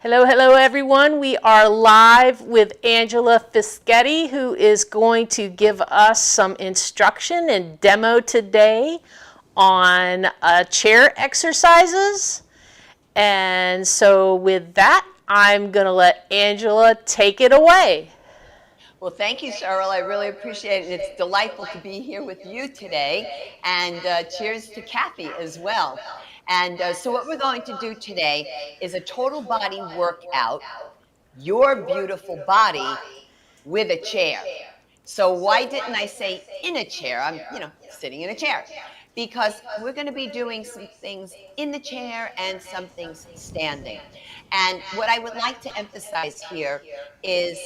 Hello, hello everyone. We are live with Angela Fischetti, who is going to give us some instruction and demo today on chair exercises. And so with that, I'm going to let Angela take it away. Well, thank you, Cheryl. I really appreciate it. And it's delightful to be here with you today. And cheers to Kathy as well. And so what we're going to do today is a total body workout, your beautiful body with a chair. So why didn't I say in a chair? I'm, sitting in a chair because we're going to be doing some things in the chair and some things standing. And what I would like to emphasize here is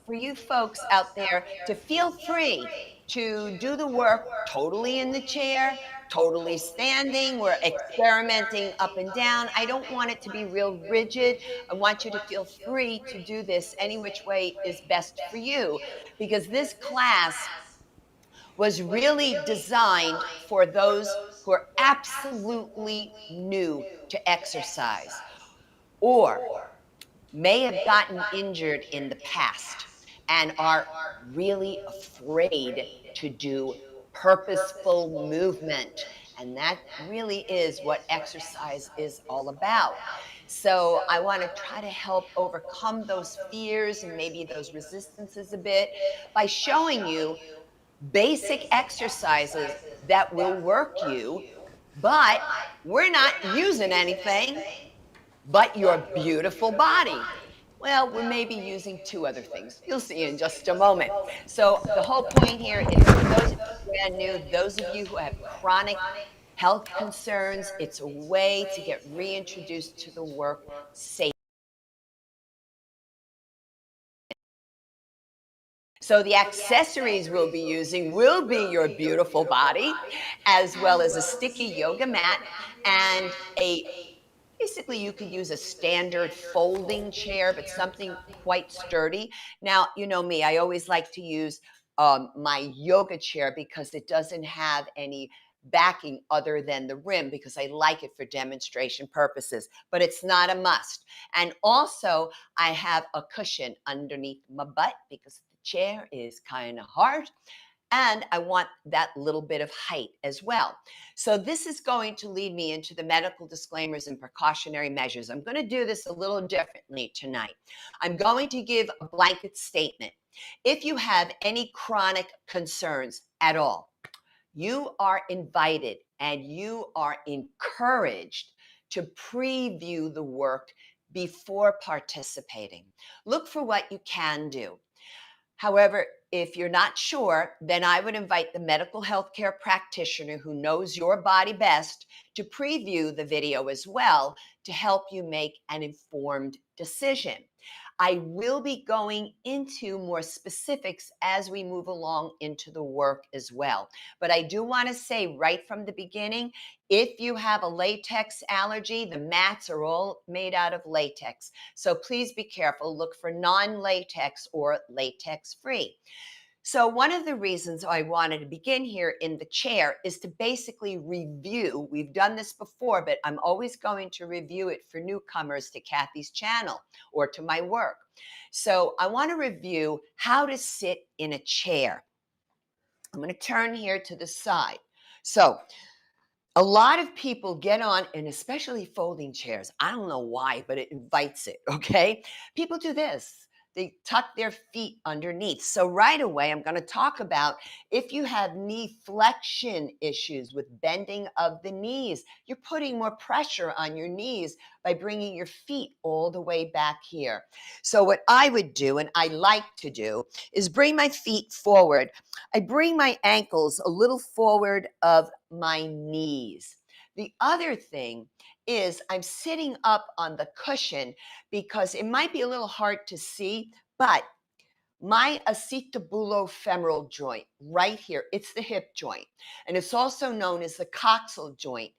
for you folks out there to feel free to do the work totally in the chair, totally standing. We're experimenting up and down. I don't want it to be real rigid. I want you to feel free to do this any which way is best for you, because this class was really designed for those who are absolutely new to exercise or may have gotten injured in the past and are really afraid to do purposeful movement. And that really is what exercise is all about. So I want to try to help overcome those fears and maybe those resistances a bit by showing you basic exercises that will work you, but we're not using anything but your beautiful body. Well, we may be using two other things. You'll see in just a moment. So the whole point here is for those of you brand new, those of you who have chronic health concerns, it's a way to get reintroduced to the work safely. So the accessories we'll be using will be your beautiful body, as well as a sticky yoga mat and basically you could use a standard folding chair, but something quite sturdy. Now, you know me, I always like to use my yoga chair because it doesn't have any backing other than the rim, because I like it for demonstration purposes, but it's not a must. And also I have a cushion underneath my butt because the chair is kind of hard. And I want that little bit of height as well. So this is going to lead me into the medical disclaimers and precautionary measures. I'm going to do this a little differently tonight. I'm going to give a blanket statement. If you have any chronic concerns at all, you are invited and you are encouraged to preview the work before participating. Look for what you can do. However, if you're not sure, then I would invite the medical healthcare practitioner who knows your body best to preview the video as well to help you make an informed decision. I will be going into more specifics as we move along into the work as well. But I do want to say right from the beginning, if you have a latex allergy, the mats are all made out of latex. So please be careful. Look for non-latex or latex-free. So one of the reasons I wanted to begin here in the chair is to basically review. We've done this before, but I'm always going to review it for newcomers to Kathy's channel or to my work. So I want to review how to sit in a chair. I'm going to turn here to the side. So a lot of people get on, and especially folding chairs. I don't know why, but it invites it, okay? People do this. They tuck their feet underneath. So right away, I'm going to talk about if you have knee flexion issues with bending of the knees, you're putting more pressure on your knees by bringing your feet all the way back here. So what I would do, and I like to do, is bring my feet forward. I bring my ankles a little forward of my knees. The other thing is I'm sitting up on the cushion because it might be a little hard to see, but my acetobulofemoral joint right here, it's the hip joint, and it's also known as the coxal joint,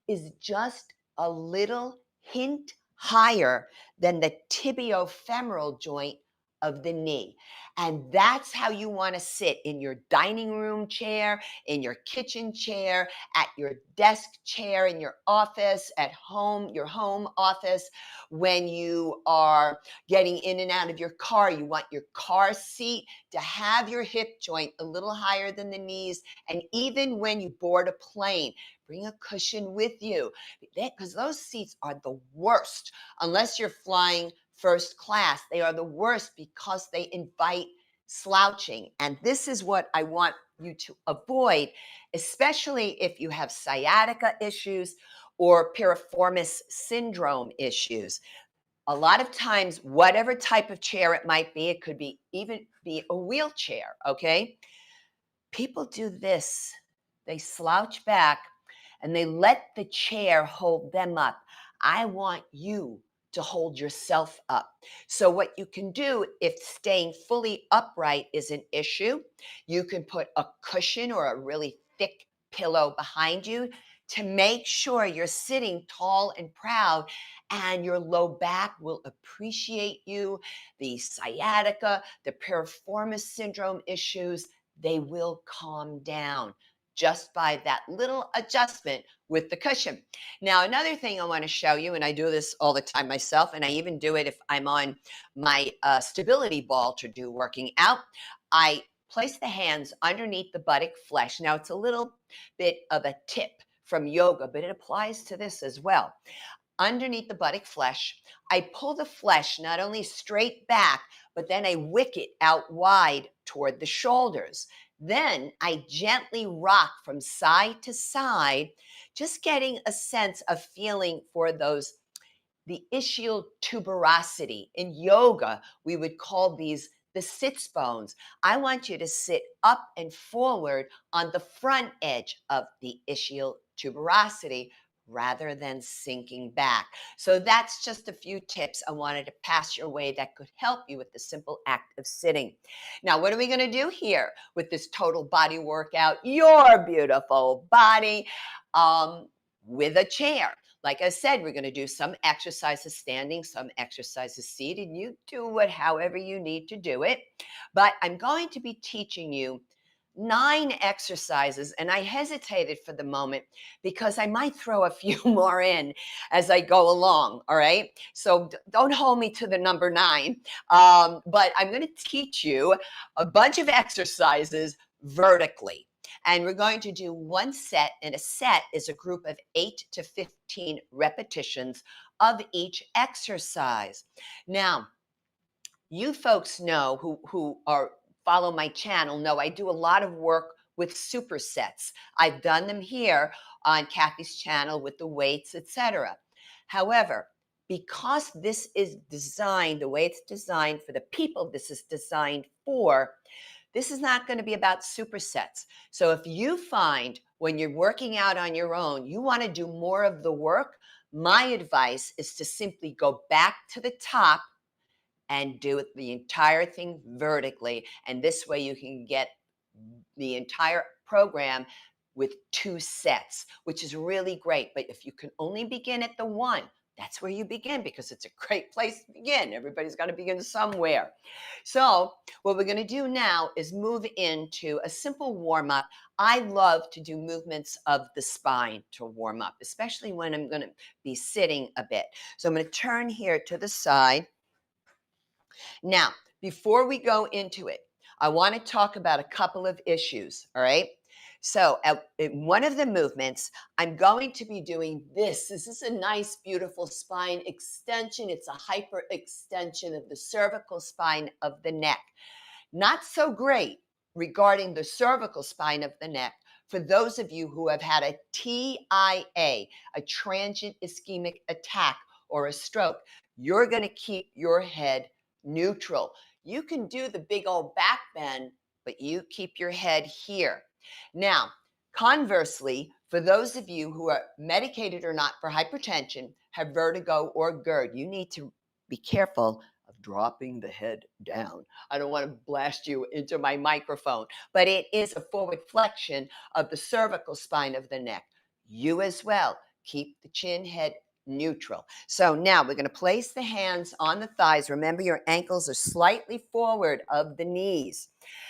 is just a little hint higher than the tibiofemoral joint of the knee. And that's how you want to sit in your dining room chair, in your kitchen chair, at your desk chair, in your office, at home, your home office. When you are getting in and out of your car, you want your car seat to have your hip joint a little higher than the knees. And even when you board a plane, bring a cushion with you, because those seats are the worst. Unless you're flying first class, they are the worst because they invite slouching. And this is what I want you to avoid, especially if you have sciatica issues or piriformis syndrome issues. A lot of times, whatever type of chair it might be, it could be even be a wheelchair, okay? People do this. They slouch back and they let the chair hold them up. I want you to hold yourself up. So what you can do, if staying fully upright is an issue, you can put a cushion or a really thick pillow behind you to make sure you're sitting tall and proud, and your low back will appreciate you. The sciatica, the piriformis syndrome issues, they will calm down just by that little adjustment with the cushion. Now, another thing I want to show you, and I do this all the time myself, and I even do it if I'm on my stability ball to do working out. I place the hands underneath the buttock flesh. Now, it's a little bit of a tip from yoga, but it applies to this as well. Underneath the buttock flesh, I pull the flesh not only straight back, but then I wick it out wide toward the shoulders. Then I gently rock from side to side, just getting a sense of feeling for the ischial tuberosity. In yoga, we would call these the sits bones. I want you to sit up and forward on the front edge of the ischial tuberosity rather than sinking back. So that's just a few tips I wanted to pass your way that could help you with the simple act of sitting. Now, what are we going to do here with this total body workout? Your beautiful body with a chair. Like I said, we're going to do some exercises standing, some exercises seated. You do it however you need to do it. But I'm going to be teaching you 9 exercises, and I hesitated for the moment because I might throw a few more in as I go along, all right? So don't hold me to the number 9, but I'm going to teach you a bunch of exercises vertically. And we're going to do one set, and a set is a group of 8 to 15 repetitions of each exercise. Now, you folks know who are follow my channel know I do a lot of work with supersets. I've done them here on Kathy's channel with the weights, etc. However, because this is designed the way it's designed for the people this is designed for, this is not going to be about supersets. So if you find when you're working out on your own, you want to do more of the work, my advice is to simply go back to the top and do the entire thing vertically. And this way you can get the entire program with 2 sets, which is really great. But if you can only begin at the 1, that's where you begin, because it's a great place to begin. Everybody's got to begin somewhere. So what we're going to do now is move into a simple warm-up. I love to do movements of the spine to warm up, especially when I'm going to be sitting a bit. So I'm going to turn here to the side. Now, before we go into it, I want to talk about a couple of issues, all right? So in one of the movements, I'm going to be doing this. This is a nice, beautiful spine extension. It's a hyper extension of the cervical spine of the neck. Not so great regarding the cervical spine of the neck for those of you who have had a TIA, a transient ischemic attack or a stroke. You're going to keep your head neutral. You can do the big old back bend, but you keep your head here. Now, conversely, for those of you who are medicated or not for hypertension, have vertigo or GERD, you need to be careful of dropping the head down. I don't want to blast you into my microphone, but it is a forward flexion of the cervical spine of the neck. You as well. Keep the chin head neutral. So now we're going to place the hands on the thighs. Remember, your ankles are slightly forward of the knees.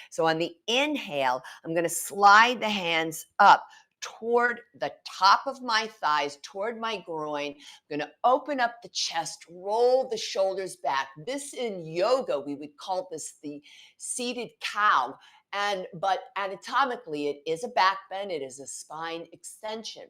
So on the inhale, I'm going to slide the hands up toward the top of my thighs, toward my groin. I'm going to open up the chest, roll the shoulders back. This in yoga, we would call this the seated cow. But anatomically, it is a back bend, it is a spine extension.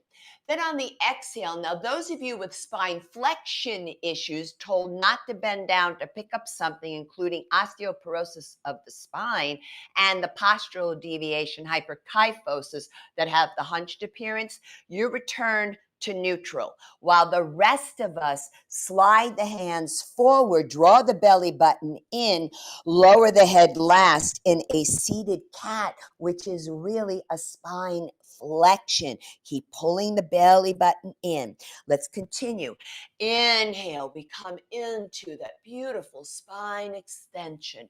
Then on the exhale, now those of you with spine flexion issues told not to bend down to pick up something, including osteoporosis of the spine and the postural deviation, hyperkyphosis, that have the hunched appearance, you return to neutral, while the rest of us slide the hands forward, draw the belly button in, lower the head last in a seated cat, which is really a spine flexion. Keep pulling the belly button in. Let's continue. Inhale, we come into that beautiful spine extension.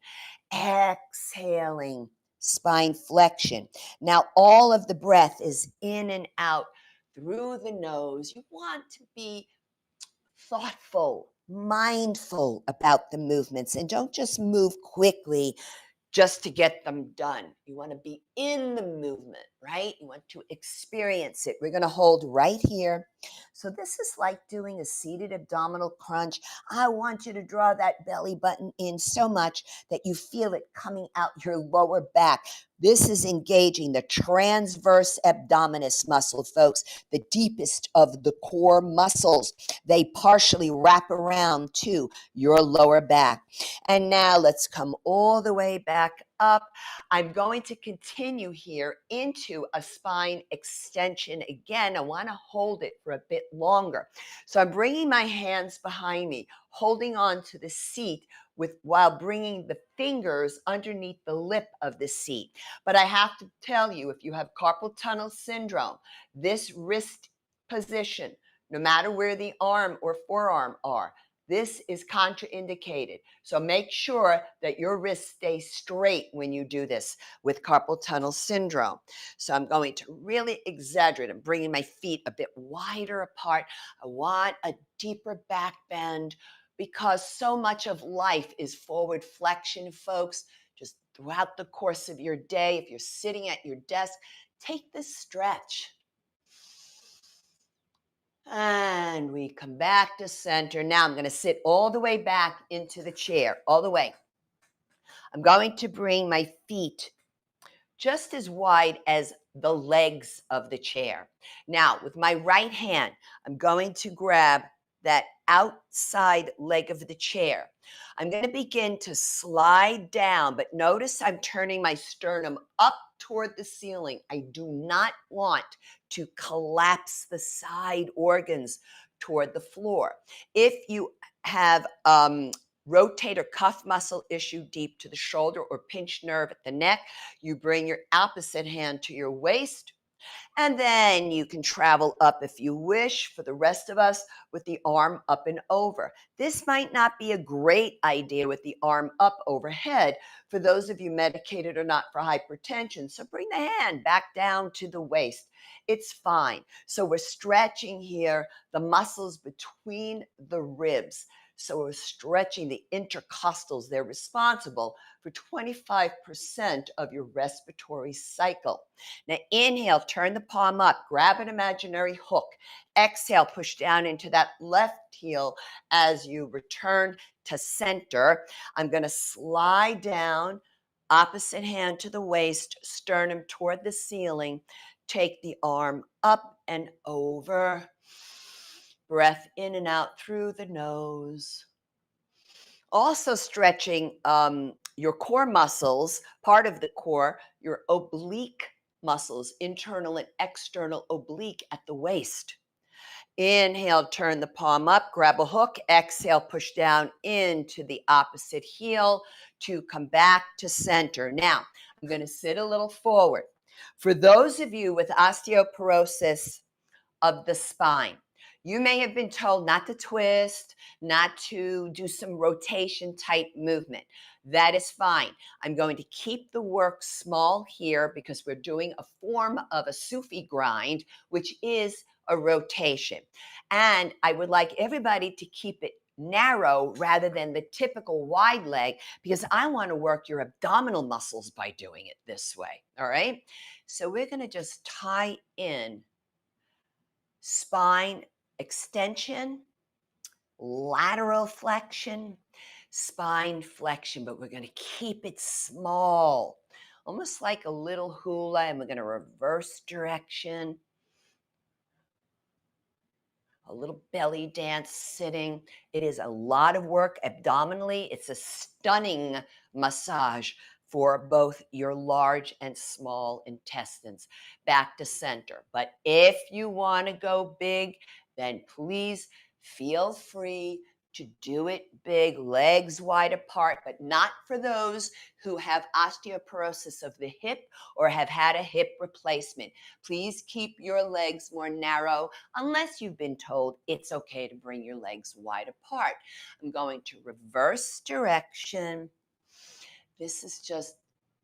Exhaling, spine flexion. Now all of the breath is in and out through the nose. You want to be thoughtful, mindful about the movements, and don't just move quickly just to get them done. You want to be in the movement, right? You want to experience it. We're going to hold right here. So this is like doing a seated abdominal crunch. I want you to draw that belly button in so much that you feel it coming out your lower back. This is engaging the transverse abdominis muscle, folks, the deepest of the core muscles. They partially wrap around to your lower back. And now let's come all the way back up. I'm going to continue here into a spine extension. Again, I want to hold it for a bit longer. So I'm bringing my hands behind me, holding on to the seat while bringing the fingers underneath the lip of the seat. But I have to tell you, if you have carpal tunnel syndrome, this wrist position, no matter where the arm or forearm are, this is contraindicated. So make sure that your wrist stays straight when you do this with carpal tunnel syndrome. So I'm going to really exaggerate. I'm bringing my feet a bit wider apart. I want a deeper back bend because so much of life is forward flexion, folks. Just throughout the course of your day, if you're sitting at your desk, take this stretch. And we come back to center. Now I'm going to sit all the way back into the chair, all the way. I'm going to bring my feet just as wide as the legs of the chair. Now, with my right hand, I'm going to grab that outside leg of the chair. I'm going to begin to slide down, but notice I'm turning my sternum up toward the ceiling. I do not want to collapse the side organs toward the floor. If you have rotator cuff muscle issue deep to the shoulder or pinched nerve at the neck, you bring your opposite hand to your waist, and then you can travel up if you wish. For the rest of us, with the arm up and over. This might not be a great idea with the arm up overhead for those of you medicated or not for hypertension. So bring the hand back down to the waist. It's fine. So we're stretching here the muscles between the ribs. So we're stretching the intercostals. They're responsible for 25% of your respiratory cycle. Now inhale, turn the palm up, grab an imaginary hook. Exhale, push down into that left heel as you return to center. I'm going to slide down, opposite hand to the waist, sternum toward the ceiling. Take the arm up and over. Breath in and out through the nose. Also stretching your core muscles, part of the core, your oblique muscles, internal and external oblique at the waist. Inhale, turn the palm up, grab a hook. Exhale, push down into the opposite heel to come back to center. Now, I'm going to sit a little forward. For those of you with osteoporosis of the spine, you may have been told not to twist, not to do some rotation type movement. That is fine. I'm going to keep the work small here because we're doing a form of a Sufi grind, which is a rotation. And I would like everybody to keep it narrow rather than the typical wide leg, because I want to work your abdominal muscles by doing it this way. All right. So we're going to just tie in spine extension, lateral flexion, spine flexion, but we're going to keep it small, almost like a little hula, and we're going to reverse direction. A little belly dance sitting. It is a lot of work abdominally. It's a stunning massage for both your large and small intestines, back to center. But if you want to go big, then please feel free to do it big, legs wide apart, but not for those who have osteoporosis of the hip or have had a hip replacement. Please keep your legs more narrow unless you've been told it's okay to bring your legs wide apart. I'm going to reverse direction. This is just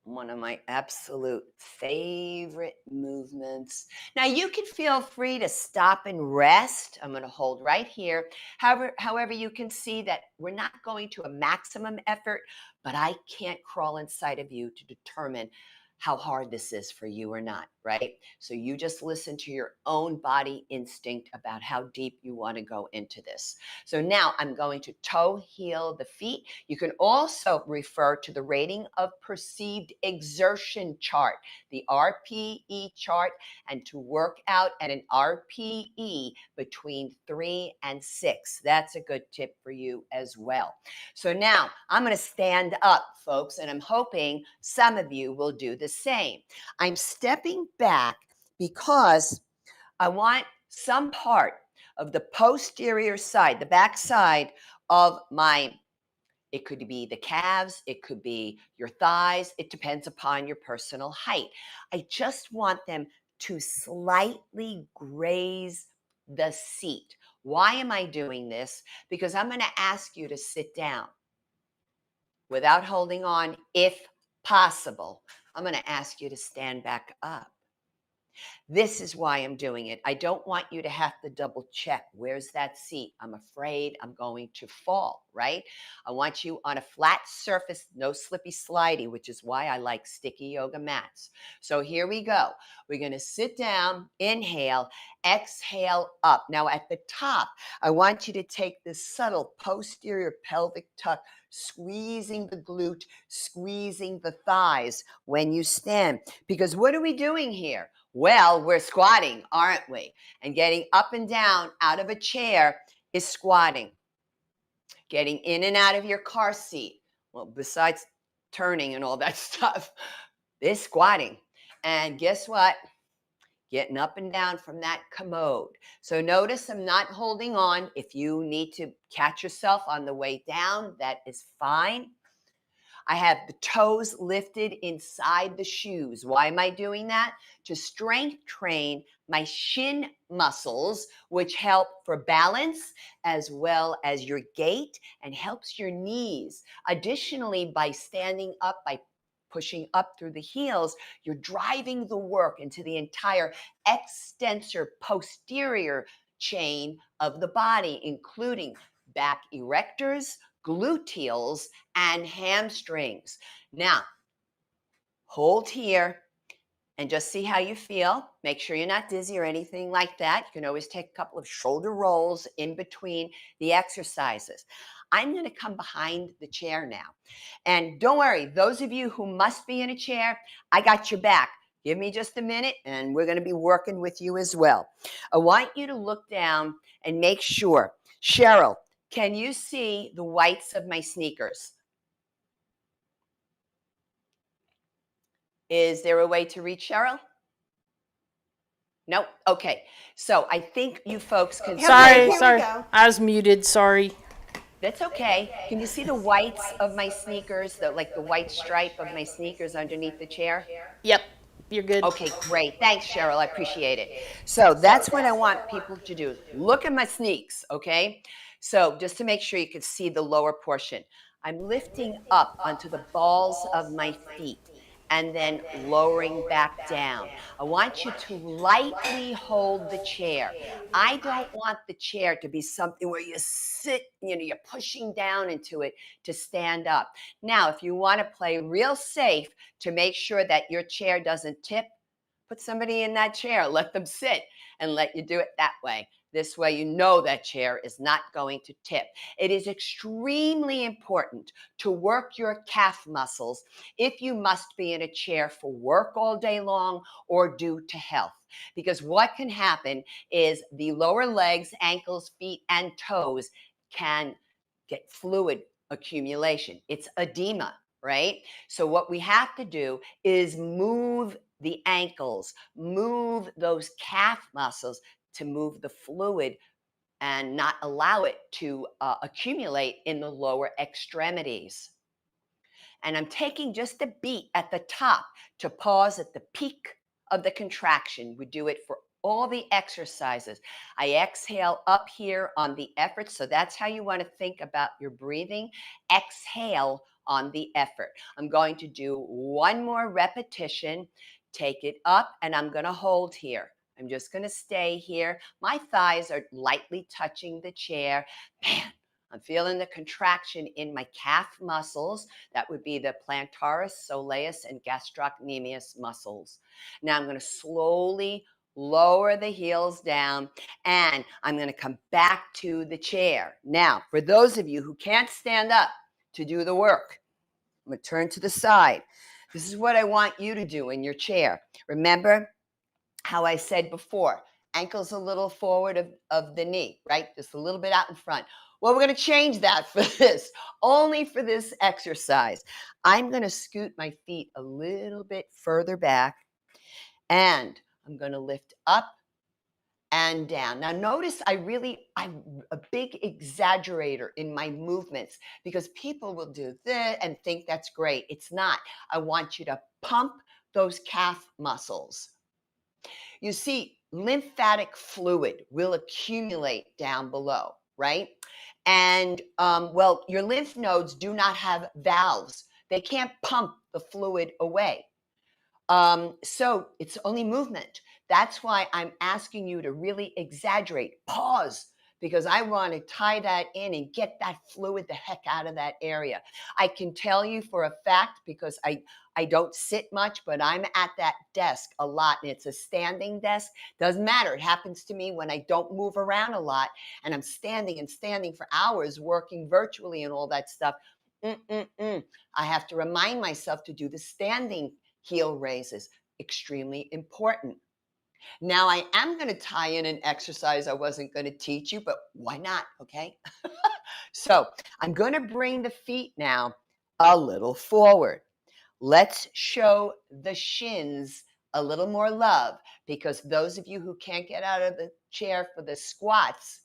one of my absolute favorite movements. Now you can feel free to stop and rest. I'm going to hold right here. However, you can see that we're not going to a maximum effort, but I can't crawl inside of you to determine how hard this is for you or not, right? So you just listen to your own body instinct about how deep you want to go into this. So now I'm going to toe heel the feet. You can also refer to the rating of perceived exertion chart, the RPE chart, and to work out at an RPE between 3 and 6. That's a good tip for you as well. So now I'm going to stand up, folks, and I'm hoping some of you will do the same. I'm stepping back because I want some part of the posterior side, the back side of it could be the calves, it could be your thighs, it depends upon your personal height. I just want them to slightly graze the seat. Why am I doing this? Because I'm going to ask you to sit down without holding on, if possible. I'm going to ask you to stand back up. This is why I'm doing it. I don't want you to have to double check. Where's that seat? I'm afraid I'm going to fall, right? I want you on a flat surface, no slippy slidey, which is why I like sticky yoga mats. So here we go. We're going to sit down, inhale, exhale up. Now at the top, I want you to take this subtle posterior pelvic tuck, squeezing the glute, squeezing the thighs when you stand. Because what are we doing here? Well, we're squatting, aren't we? And getting up and down out of a chair is squatting. Getting in and out of your car seat, well, besides turning and all that stuff, is squatting. And guess what? Getting up and down from that commode. So notice I'm not holding on. If you need to catch yourself on the way down, that is fine. I have the toes lifted inside the shoes. Why am I doing that? To strength train my shin muscles, which help for balance as well as your gait and helps your knees. Additionally, by standing up, by pushing up through the heels, you're driving the work into the entire extensor posterior chain of the body, including back erectors, gluteals, and hamstrings. Now, hold here and just see how you feel. Make sure you're not dizzy or anything like that. You can always take a couple of shoulder rolls in between the exercises. I'm going to come behind the chair now. And don't worry, those of you who must be in a chair, I got your back. Give me just a minute and we're going to be working with you as well. I want you to look down and make sure. Cheryl, can you see the whites of my sneakers? Is there a way to reach Cheryl? Nope. Okay. So I think you folks can Sorry, see. sorry. I was muted. Sorry. That's okay. Can you see the whites of my sneakers, like the white stripe of my sneakers underneath the chair? Yep. You're good. Okay, great. Thanks, Cheryl. I appreciate it. So that's what I want people to do. Look at my sneaks, okay? So just to make sure you can see the lower portion, I'm lifting up onto the balls of my feet. and then lowering back down. I want you to lightly hold the chair. I don't want the chair to be something where you sit, you're pushing down into it to stand up. Now, if you want to play real safe to make sure that your chair doesn't tip, put somebody in that chair, let them sit and let you do it that way. This way, you know that chair is not going to tip. It is extremely important to work your calf muscles if you must be in a chair for work all day long or due to health. Because what can happen is the lower legs, ankles, feet, and toes can get fluid accumulation. It's edema, right? So what we have to do is move the ankles, move those calf muscles to move the fluid and not allow it to accumulate in the lower extremities. And I'm taking just a beat at the top to pause at the peak of the contraction. We do it for all the exercises. I exhale up here on the effort. So that's how you want to think about your breathing. Exhale on the effort. I'm going to do one more repetition. Take it up, and I'm going to hold here. I'm just going to stay here. My thighs are lightly touching the chair. Man, I'm feeling the contraction in my calf muscles. That would be the plantaris, soleus, and gastrocnemius muscles. Now I'm going to slowly lower the heels down, and I'm going to come back to the chair. Now, for those of you who can't stand up to do the work, I'm going to turn to the side. This is what I want you to do in your chair. Remember how I said before, ankles a little forward of the knee, right? Just a little bit out in front. Well, we're going to change that for this, only for this exercise. I'm going to scoot my feet a little bit further back, and I'm going to lift up and down. Now notice I'm a big exaggerator in my movements because people will do this and think that's great. It's not. I want you to pump those calf muscles. You see, lymphatic fluid will accumulate down below, right? And well, your lymph nodes do not have valves. They can't pump the fluid away. So it's only movement. That's why I'm asking you to really exaggerate, pause, because I want to tie that in and get that fluid the heck out of that area. I can tell you for a fact, because I don't sit much, but I'm at that desk a lot, and it's a standing desk. Doesn't matter. It happens to me when I don't move around a lot, and I'm standing and standing for hours working virtually and all that stuff. I have to remind myself to do the standing heel raises. Extremely important. Now, I am going to tie in an exercise I wasn't going to teach you, but why not? Okay. So I'm going to bring the feet now a little forward. Let's show the shins a little more love, because those of you who can't get out of the chair for the squats,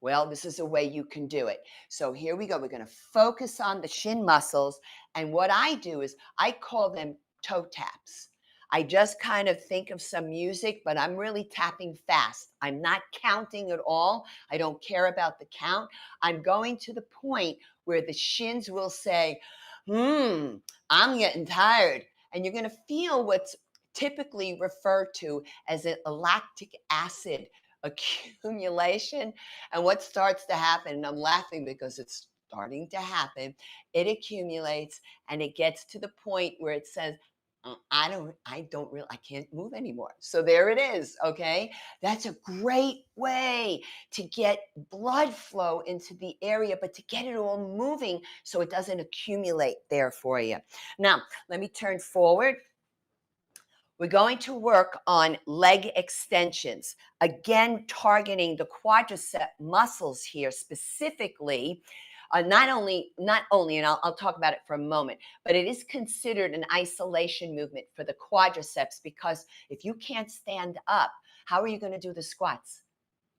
well, this is a way you can do it. So here we go. We're going to focus on the shin muscles. And what I do is I call them toe taps. I just kind of think of some music, but I'm really tapping fast. I'm not counting at all. I don't care about the count. I'm going to the point where the shins will say, I'm getting tired. And you're going to feel what's typically referred to as a lactic acid accumulation. And what starts to happen, and I'm laughing because it's starting to happen, it accumulates and it gets to the point where it says, I can't move anymore. So there it is. Okay. That's a great way to get blood flow into the area, but to get it all moving so it doesn't accumulate there for you. Now, let me turn forward. We're going to work on leg extensions, again, targeting the quadricep muscles here specifically. Not only, and I'll talk about it for a moment, but it is considered an isolation movement for the quadriceps, because if you can't stand up, how are you going to do the squats?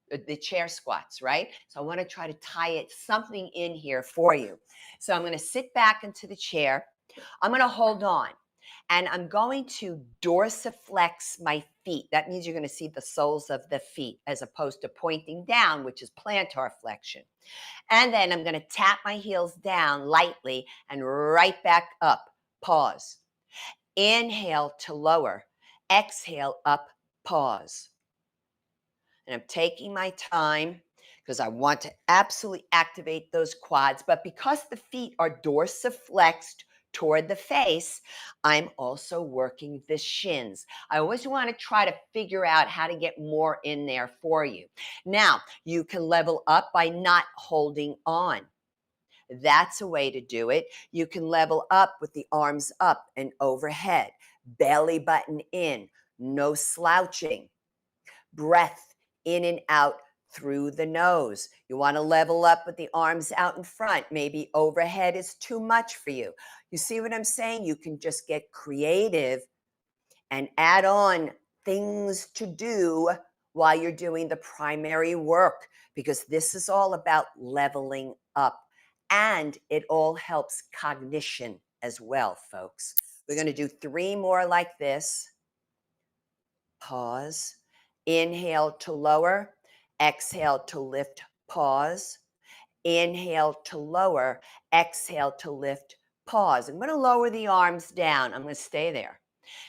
The chair squats, right? So I want to try to tie something in here for you. So I'm going to sit back into the chair. I'm going to hold on. And I'm going to dorsiflex my feet. That means you're going to see the soles of the feet as opposed to pointing down, which is plantar flexion. And then I'm going to tap my heels down lightly and right back up. Pause. Inhale to lower. Exhale up, pause. And I'm taking my time because I want to absolutely activate those quads. But because the feet are dorsiflexed toward the face, I'm also working the shins. I always want to try to figure out how to get more in there for you. Now, you can level up by not holding on. That's a way to do it. You can level up with the arms up and overhead, belly button in, no slouching, breath in and out through the nose. You want to level up with the arms out in front. Maybe overhead is too much for you. You see what I'm saying? You can just get creative and add on things to do while you're doing the primary work, because this is all about leveling up. And it all helps cognition as well, folks. We're going to do 3 more like this. Pause. Inhale to lower. Exhale to lift. Pause. Inhale to lower. Exhale to lift. Pause. I'm going to lower the arms down. I'm going to stay there.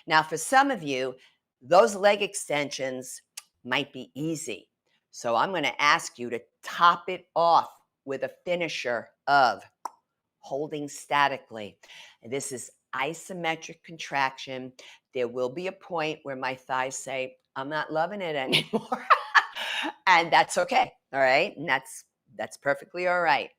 Now, for some of you, those leg extensions might be easy. So I'm going to ask you to top it off with a finisher of holding statically. And this is isometric contraction. There will be a point where my thighs say, I'm not loving it anymore. And that's okay. All right. And that's perfectly all right.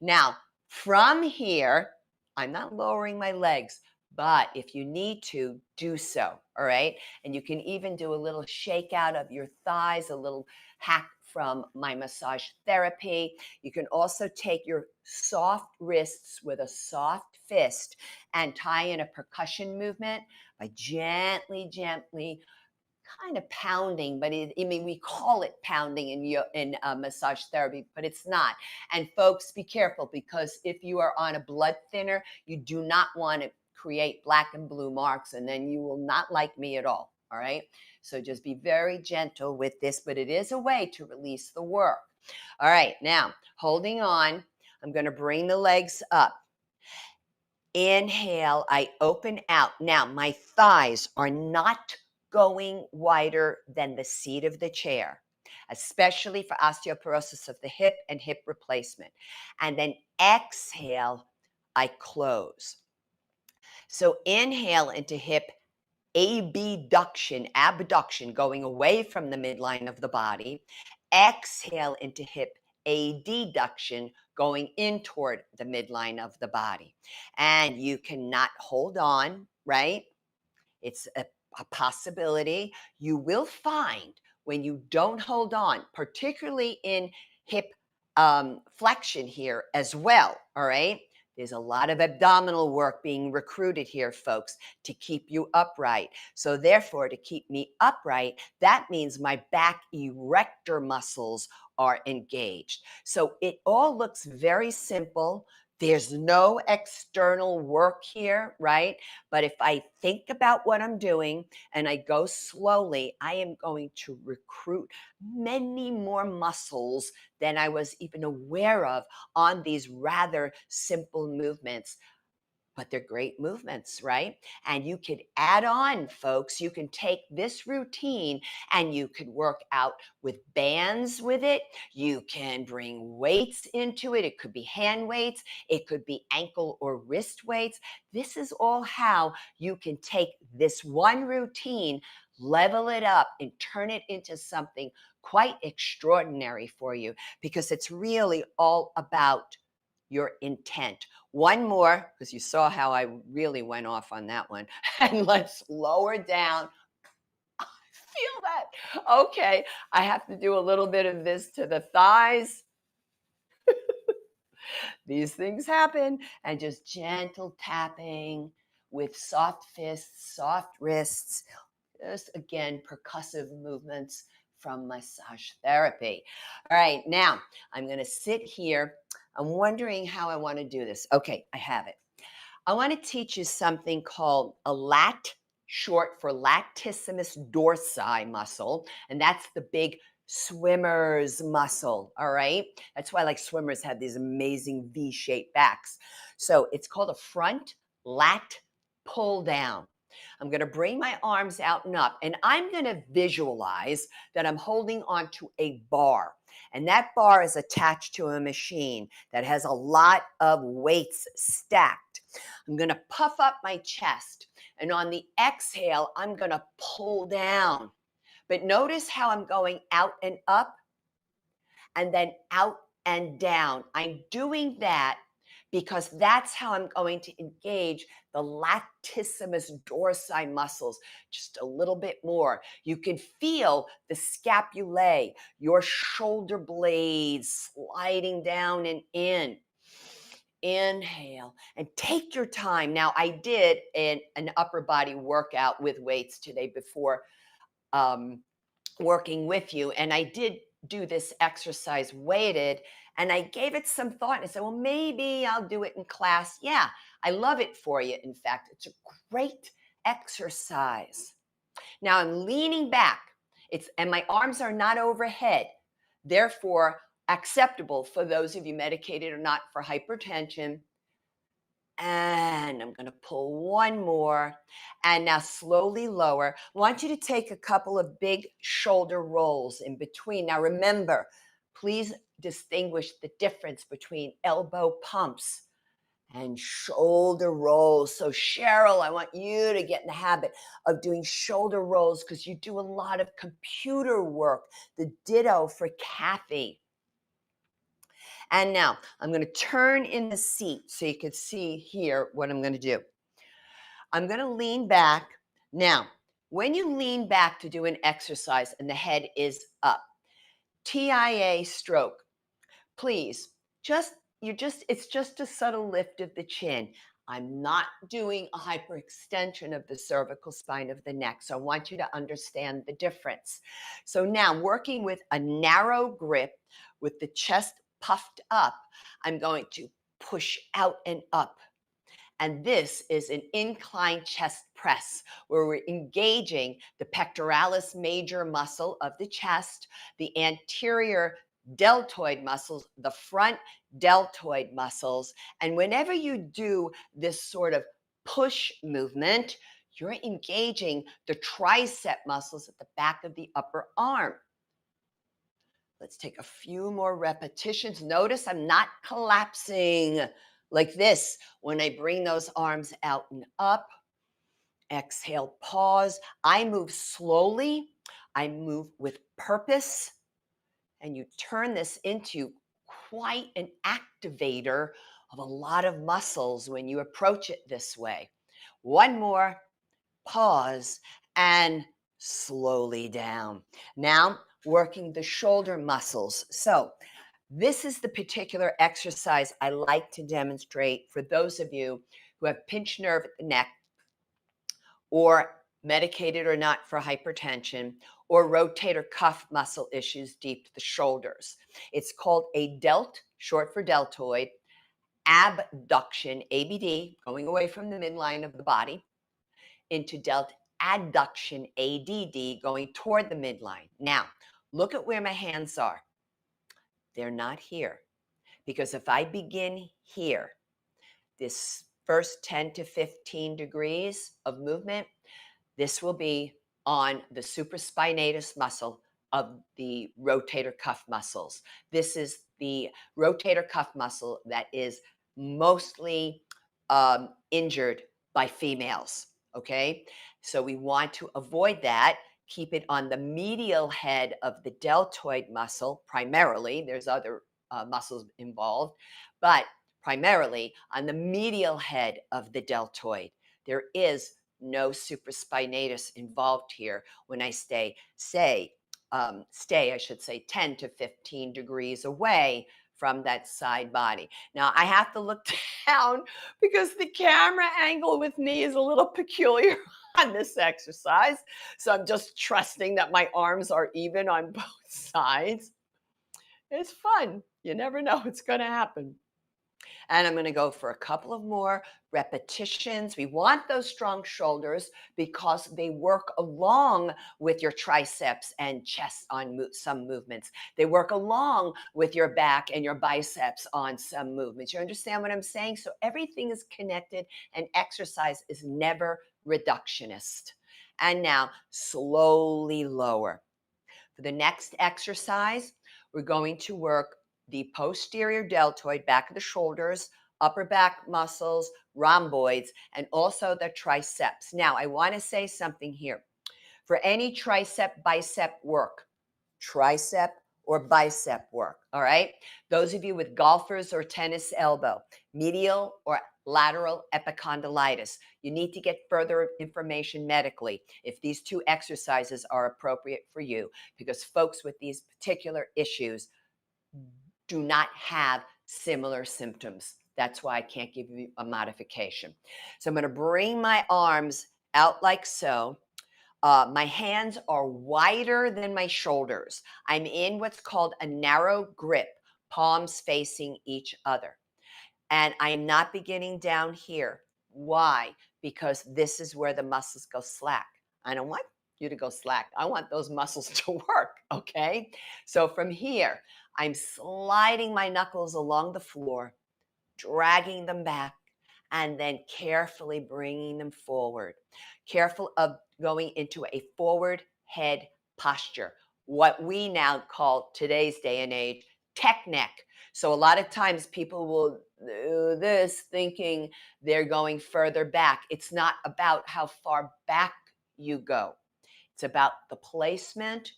Now, from here, I'm not lowering my legs, but if you need to, do so. All right. And you can even do a little shake out of your thighs, a little hack from my massage therapy. You can also take your soft wrists with a soft fist and tie in a percussion movement by gently kind of pounding, but we call it pounding in massage therapy, but it's not. And folks, be careful, because if you are on a blood thinner, you do not want to create black and blue marks, and then you will not like me at all. All right. So just be very gentle with this, but it is a way to release the work. All right. Now, holding on, I'm going to bring the legs up. Inhale, I open out. Now, my thighs are not going wider than the seat of the chair, especially for osteoporosis of the hip and hip replacement. And then exhale, I close. So inhale into hip abduction, going away from the midline of the body. Exhale into hip adduction, going in toward the midline of the body. And you cannot hold on, right? It's a possibility. You will find when you don't hold on, particularly in hip flexion here as well, all right? There's a lot of abdominal work being recruited here, folks, to keep you upright. So therefore, to keep me upright, that means my back erector muscles are engaged. So it all looks very simple. There's no external work here, right? But if I think about what I'm doing and I go slowly, I am going to recruit many more muscles than I was even aware of on these rather simple movements. But they're great movements, right? And you could add on, folks. You can take this routine and you could work out with bands with it. You can bring weights into it. It could be hand weights. It could be ankle or wrist weights. This is all how you can take this one routine, level it up, and turn it into something quite extraordinary for you, because it's really all about your intent. One more, because you saw how I really went off on that one. And let's lower down. Feel that. Okay, I have to do a little bit of this to the thighs. These things happen. And just gentle tapping with soft fists, soft wrists. Just, again, percussive movements from massage therapy. All right, now I'm going to sit here. I'm wondering how I want to do this. Okay, I have it. I want to teach you something called a lat, short for latissimus dorsi muscle, and that's the big swimmer's muscle, all right? That's why, like, swimmers have these amazing V-shaped backs. So it's called a front lat pull down. I'm going to bring my arms out and up, and I'm going to visualize that I'm holding onto a bar. And that bar is attached to a machine that has a lot of weights stacked. I'm going to puff up my chest, and on the exhale, I'm going to pull down. But notice how I'm going out and up and then out and down. I'm doing that because that's how I'm going to engage the latissimus dorsi muscles just a little bit more. You can feel the scapulae, your shoulder blades sliding down and in. Inhale and take your time. Now, I did an upper body workout with weights today before working with you, and I did do this exercise weighted, and I gave it some thought, and I said, well, maybe I'll do it in class. Yeah, I love it for you. In fact, it's a great exercise. Now I'm leaning back, and my arms are not overhead, therefore acceptable for those of you medicated or not for hypertension. And I'm going to pull one more, and now slowly lower. I want you to take a couple of big shoulder rolls in between. Now remember, please distinguish the difference between elbow pumps and shoulder rolls. So Cheryl, I want you to get in the habit of doing shoulder rolls because you do a lot of computer work. The ditto for Kathy. And now I'm going to turn in the seat so you can see here what I'm going to do. I'm going to lean back. Now, when you lean back to do an exercise and the head is up, TIA stroke, please, it's just a subtle lift of the chin. I'm not doing a hyperextension of the cervical spine of the neck. So I want you to understand the difference. So now working with a narrow grip with the chest puffed up, I'm going to push out and up. And this is an incline chest press where we're engaging the pectoralis major muscle of the chest, the anterior deltoid muscles, the front deltoid muscles. And whenever you do this sort of push movement, you're engaging the tricep muscles at the back of the upper arm. Let's take a few more repetitions. Notice I'm not collapsing like this when I bring those arms out and up. Exhale, pause. I move slowly. I move with purpose. And you turn this into quite an activator of a lot of muscles when you approach it this way. One more, pause, and slowly down. Now, working the shoulder muscles. So this is the particular exercise I like to demonstrate for those of you who have pinched nerve at the neck or medicated or not for hypertension or rotator cuff muscle issues deep to the shoulders. It's called a Delt, short for deltoid, abduction, ABD, going away from the midline of the body, into Delt Adduction, ADD, going toward the midline. Now, look at where my hands are. They're not here. Because if I begin here, this first 10 to 15 degrees of movement, this will be on the supraspinatus muscle of the rotator cuff muscles. This is the rotator cuff muscle that is mostly injured by females. Okay, so we want to avoid that. Keep it on the medial head of the deltoid muscle primarily. There's other muscles involved, but primarily on the medial head of the deltoid. There is no supraspinatus involved here when I stay 10 to 15 degrees away from that side body. Now I have to look down because the camera angle with me is a little peculiar on this exercise. So I'm just trusting that my arms are even on both sides. It's fun. You never know what's going to happen. And I'm going to go for a couple of more repetitions. We want those strong shoulders because they work along with your triceps and chest on some movements. They work along with your back and your biceps on some movements. You understand what I'm saying? So everything is connected, and exercise is never reductionist. And now slowly lower. For the next exercise, we're going to work the posterior deltoid, back of the shoulders, upper back muscles, rhomboids, and also the triceps. Now, I want to say something here. For any tricep bicep work, tricep or bicep work, all right? Those of you with golfers or tennis elbow, medial or lateral epicondylitis, you need to get further information medically if these two exercises are appropriate for you, because folks with these particular issues do not have similar symptoms. That's why I can't give you a modification. So I'm going to bring my arms out like so. My hands are wider than my shoulders. I'm in what's called a narrow grip, palms facing each other. And I am not beginning down here. Why? Because this is where the muscles go slack. I don't want you to go slack. I want those muscles to work, okay? So from here, I'm sliding my knuckles along the floor, dragging them back, and then carefully bringing them forward. Careful of going into a forward head posture, what we now call today's day and age tech neck. So a lot of times people will do this thinking they're going further back. It's not about how far back you go. It's about the placement.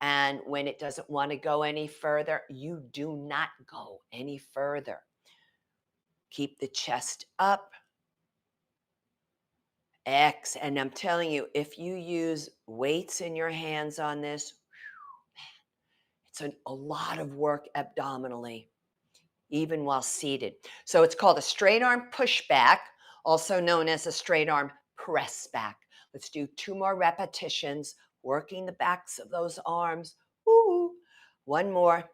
And when it doesn't want to go any further, you do not go any further. Keep the chest up. X. And I'm telling you, if you use weights in your hands on this, it's a lot of work abdominally, even while seated. So it's called a straight arm pushback, also known as a straight arm press back. Let's do 2 more repetitions, working the backs of those arms. Ooh. One more.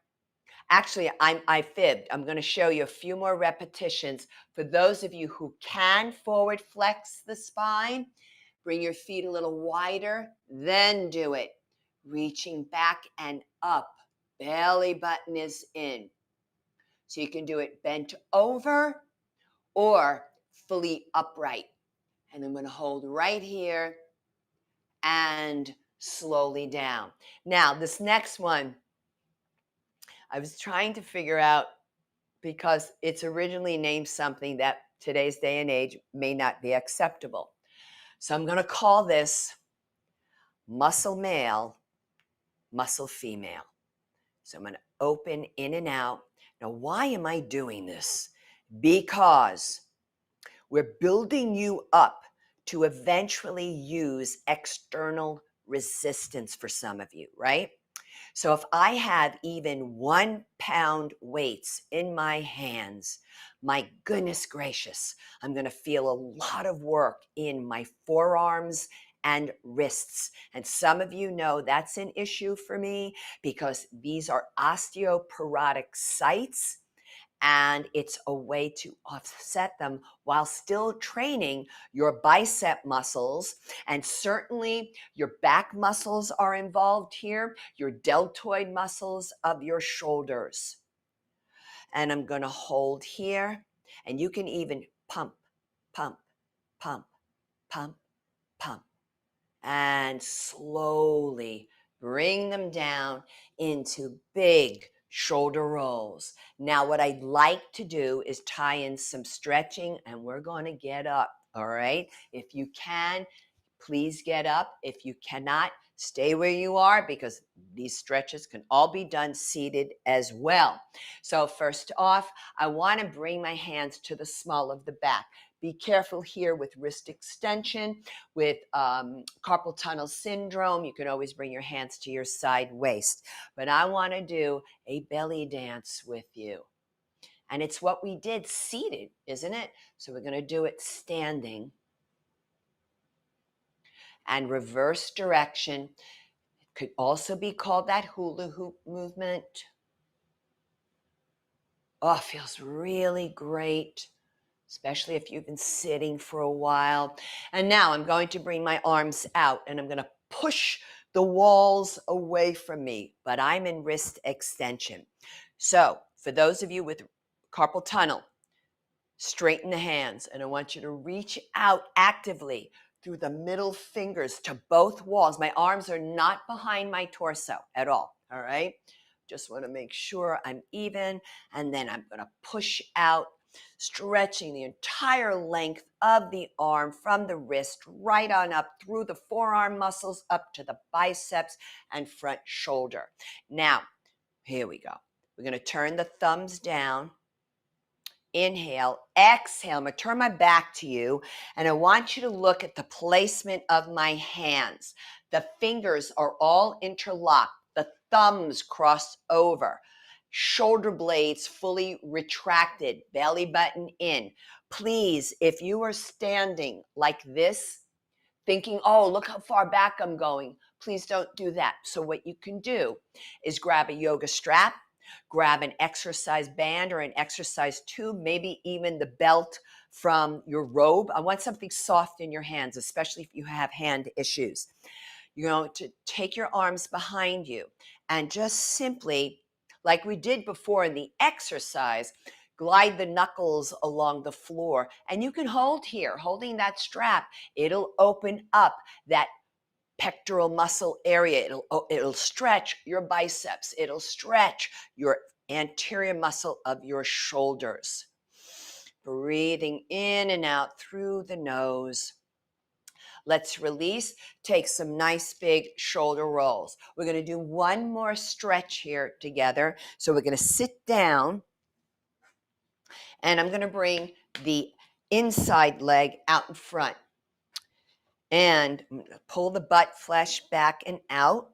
Actually, I fibbed. I'm going to show you a few more repetitions. For those of you who can forward flex the spine, bring your feet a little wider, then do it. Reaching back and up. Belly button is in. So you can do it bent over or fully upright. And I'm going to hold right here and slowly down. Now, this next one, I was trying to figure out, because it's originally named something that today's day and age may not be acceptable. So I'm going to call this muscle male, muscle female. So I'm going to open in and out. Now, why am I doing this? Because we're building you up to eventually use external resistance for some of you, right? So if I have even 1 pound weights in my hands, my goodness gracious, I'm going to feel a lot of work in my forearms and wrists. And some of you know that's an issue for me because these are osteoporotic sites. And it's a way to offset them while still training your bicep muscles. And certainly your back muscles are involved here, your deltoid muscles of your shoulders. And I'm going to hold here. And you can even pump, pump, pump, pump, pump. And slowly bring them down into big shoulder rolls. Now, what I'd like to do is tie in some stretching, and we're going to get up, all right? If you can, please get up. If you cannot, stay where you are, because these stretches can all be done seated as well. So first off, I want to bring my hands to the small of the back. Be careful here with wrist extension, with carpal tunnel syndrome. You can always bring your hands to your side waist. But I want to do a belly dance with you. And it's what we did seated, isn't it? So we're going to do it standing. And reverse direction. It could also be called that hula hoop movement. Oh, it feels really great, especially if you've been sitting for a while. And now I'm going to bring my arms out and I'm going to push the walls away from me, but I'm in wrist extension. So for those of you with carpal tunnel, straighten the hands, and I want you to reach out actively through the middle fingers to both walls. My arms are not behind my torso at all right? Just want to make sure I'm even, and then I'm going to push out, stretching the entire length of the arm from the wrist right on up through the forearm muscles up to the biceps and front shoulder. Now, here we go. We're going to turn the thumbs down. Inhale, exhale. I'm going to turn my back to you, and I want you to look at the placement of my hands. The fingers are all interlocked. The thumbs crossed over. Shoulder blades fully retracted. Belly button in. Please, if you are standing like this, thinking, oh, look how far back I'm going, please don't do that. So what you can do is grab a yoga strap, grab an exercise band or an exercise tube, maybe even the belt from your robe. I want something soft in your hands, especially if you have hand issues. You're going to take your arms behind you and just simply, like we did before in the exercise, glide the knuckles along the floor. And you can hold here, holding that strap. It'll open up that pectoral muscle area. It'll stretch your biceps. It'll stretch your anterior muscle of your shoulders. Breathing in and out through the nose. Let's release. Take some nice big shoulder rolls. We're going to do one more stretch here together. So we're going to sit down, and I'm going to bring the inside leg out in front. And I'm going to pull the butt flesh back and out.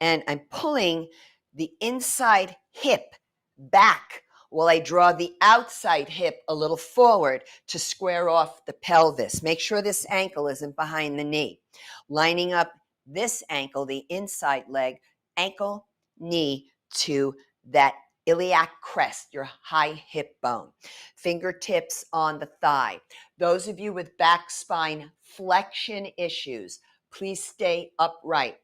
And I'm pulling the inside hip back while I draw the outside hip a little forward to square off the pelvis. Make sure this ankle isn't behind the knee. Lining up this ankle, the inside leg, ankle, knee to that iliac crest, your high hip bone. Fingertips on the thigh. Those of you with back spine flexion issues, please stay upright.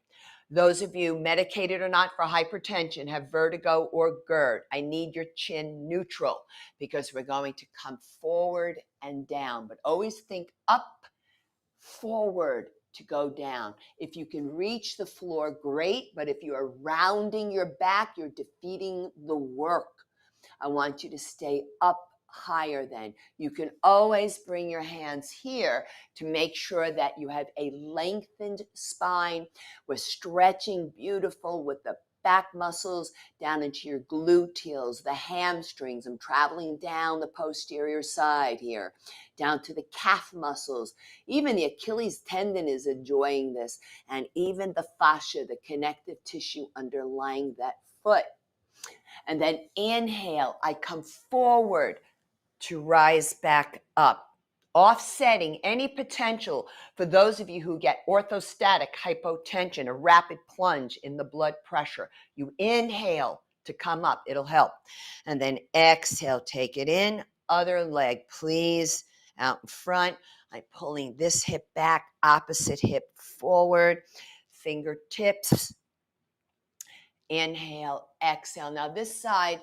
Those of you, medicated or not, for hypertension, have vertigo or GERD, I need your chin neutral because we're going to come forward and down, but always think up, forward to go down. If you can reach the floor, great, but if you are rounding your back, you're defeating the work. I want you to stay up higher then. You can always bring your hands here to make sure that you have a lengthened spine. We're stretching beautiful with the back muscles down into your gluteals, the hamstrings. I'm traveling down the posterior side here, down to the calf muscles. Even the Achilles tendon is enjoying this, and even the fascia, the connective tissue underlying that foot. And then inhale, I come forward to rise back up, offsetting any potential for those of you who get orthostatic hypotension, a rapid plunge in the blood pressure. You inhale to come up, it'll help. And then exhale, take it in, other leg, please, out in front. I'm pulling this hip back, opposite hip forward, fingertips. Inhale, exhale. Now this side,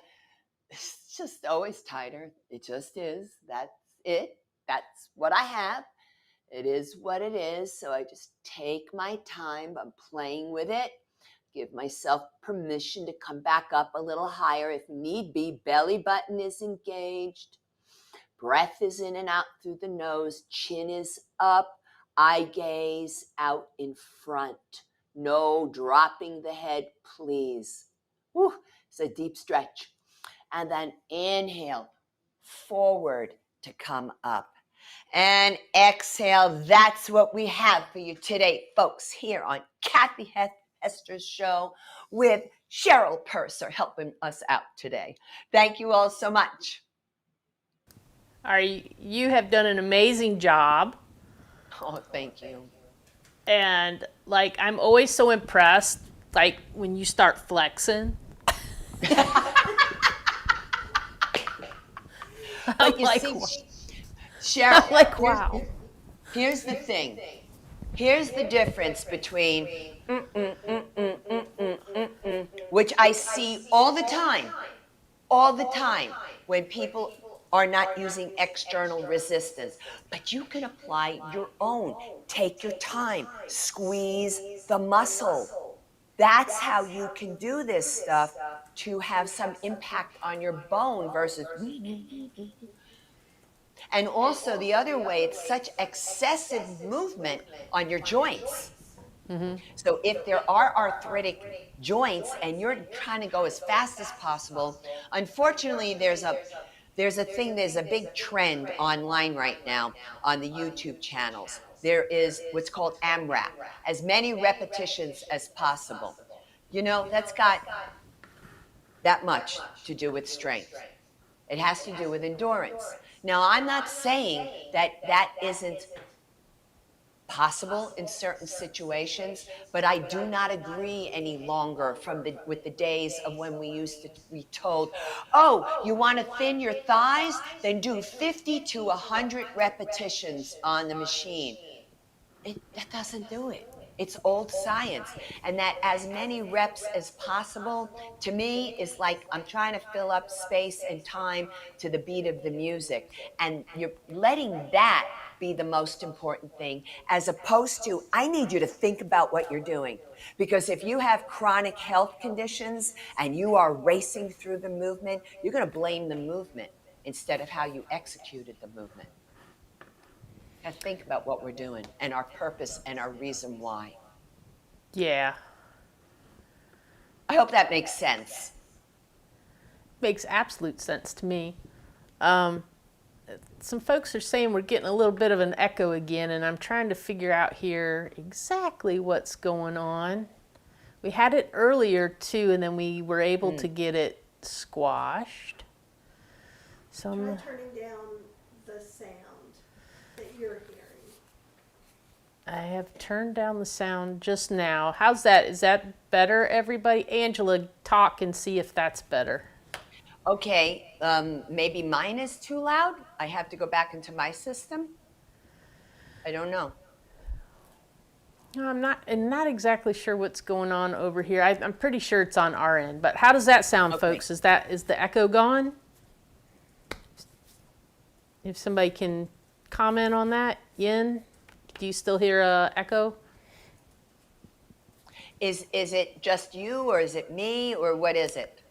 it's just always tighter. It just is. That's it. That's what I have. It is what it is. So I just take my time. I'm playing with it. Give myself permission to come back up a little higher if need be. Belly button is engaged. Breath is in and out through the nose. Chin is up. Eye gaze out in front. No dropping the head, please. Whew, it's a deep stretch. And then inhale, forward to come up. And exhale. That's what we have for you today, folks, here on Kathy Hester's show with Cheryl Purser helping us out today. Thank you all so much. You have done an amazing job. Oh, thank you. And like, I'm always so impressed, like when you start flexing. I'm But you like, see, I'm Cheryl, like, wow. here's the thing. Here's the difference between which I see all the time when people are not using external resistance. But you can apply your own. Take your time, squeeze the muscle. That's how you can do this stuff to have some impact on your bone versus. And also, the other way, it's such excessive movement on your joints. So if there are arthritic joints and you're trying to go as fast as possible, unfortunately there's a big trend online right now on the YouTube channels. There is what's called AMRAP, as many repetitions as possible. You know, that's got that much to do with strength. It has to do with endurance. Now, I'm not saying that that isn't possible in certain situations, but I do not agree any longer with the days of when we used to be told, "Oh, you want to thin your thighs? Then do 50 to 100 repetitions on the machine." That doesn't do it. It's old science. And that as many reps as possible, to me, is like I'm trying to fill up space and time to the beat of the music. And you're letting that be the most important thing, as opposed to, I need you to think about what you're doing. Because if you have chronic health conditions and you are racing through the movement, you're going to blame the movement instead of how you executed the movement. Got to think about what we're doing and our purpose and our reason why. Yeah. I hope that makes sense. Makes absolute sense to me. Um, some folks are saying we're getting a little bit of an echo again, and I'm trying to figure out here exactly what's going on. We had it earlier too, and then we were able to get it squashed. So Try I'm, turning down the sound that you're hearing. I have turned down the sound just now. How's that? Is that better, everybody? Angela, talk and see if that's better. Okay, maybe mine is too loud. I have to go back into my system. I don't know. No, I'm not exactly sure what's going on over here. I'm pretty sure it's on our end. But how does that sound, Okay. folks? Is the echo gone? If somebody can comment on that, Yin, do you still hear a echo? Is it just you, or is it me, or what is it?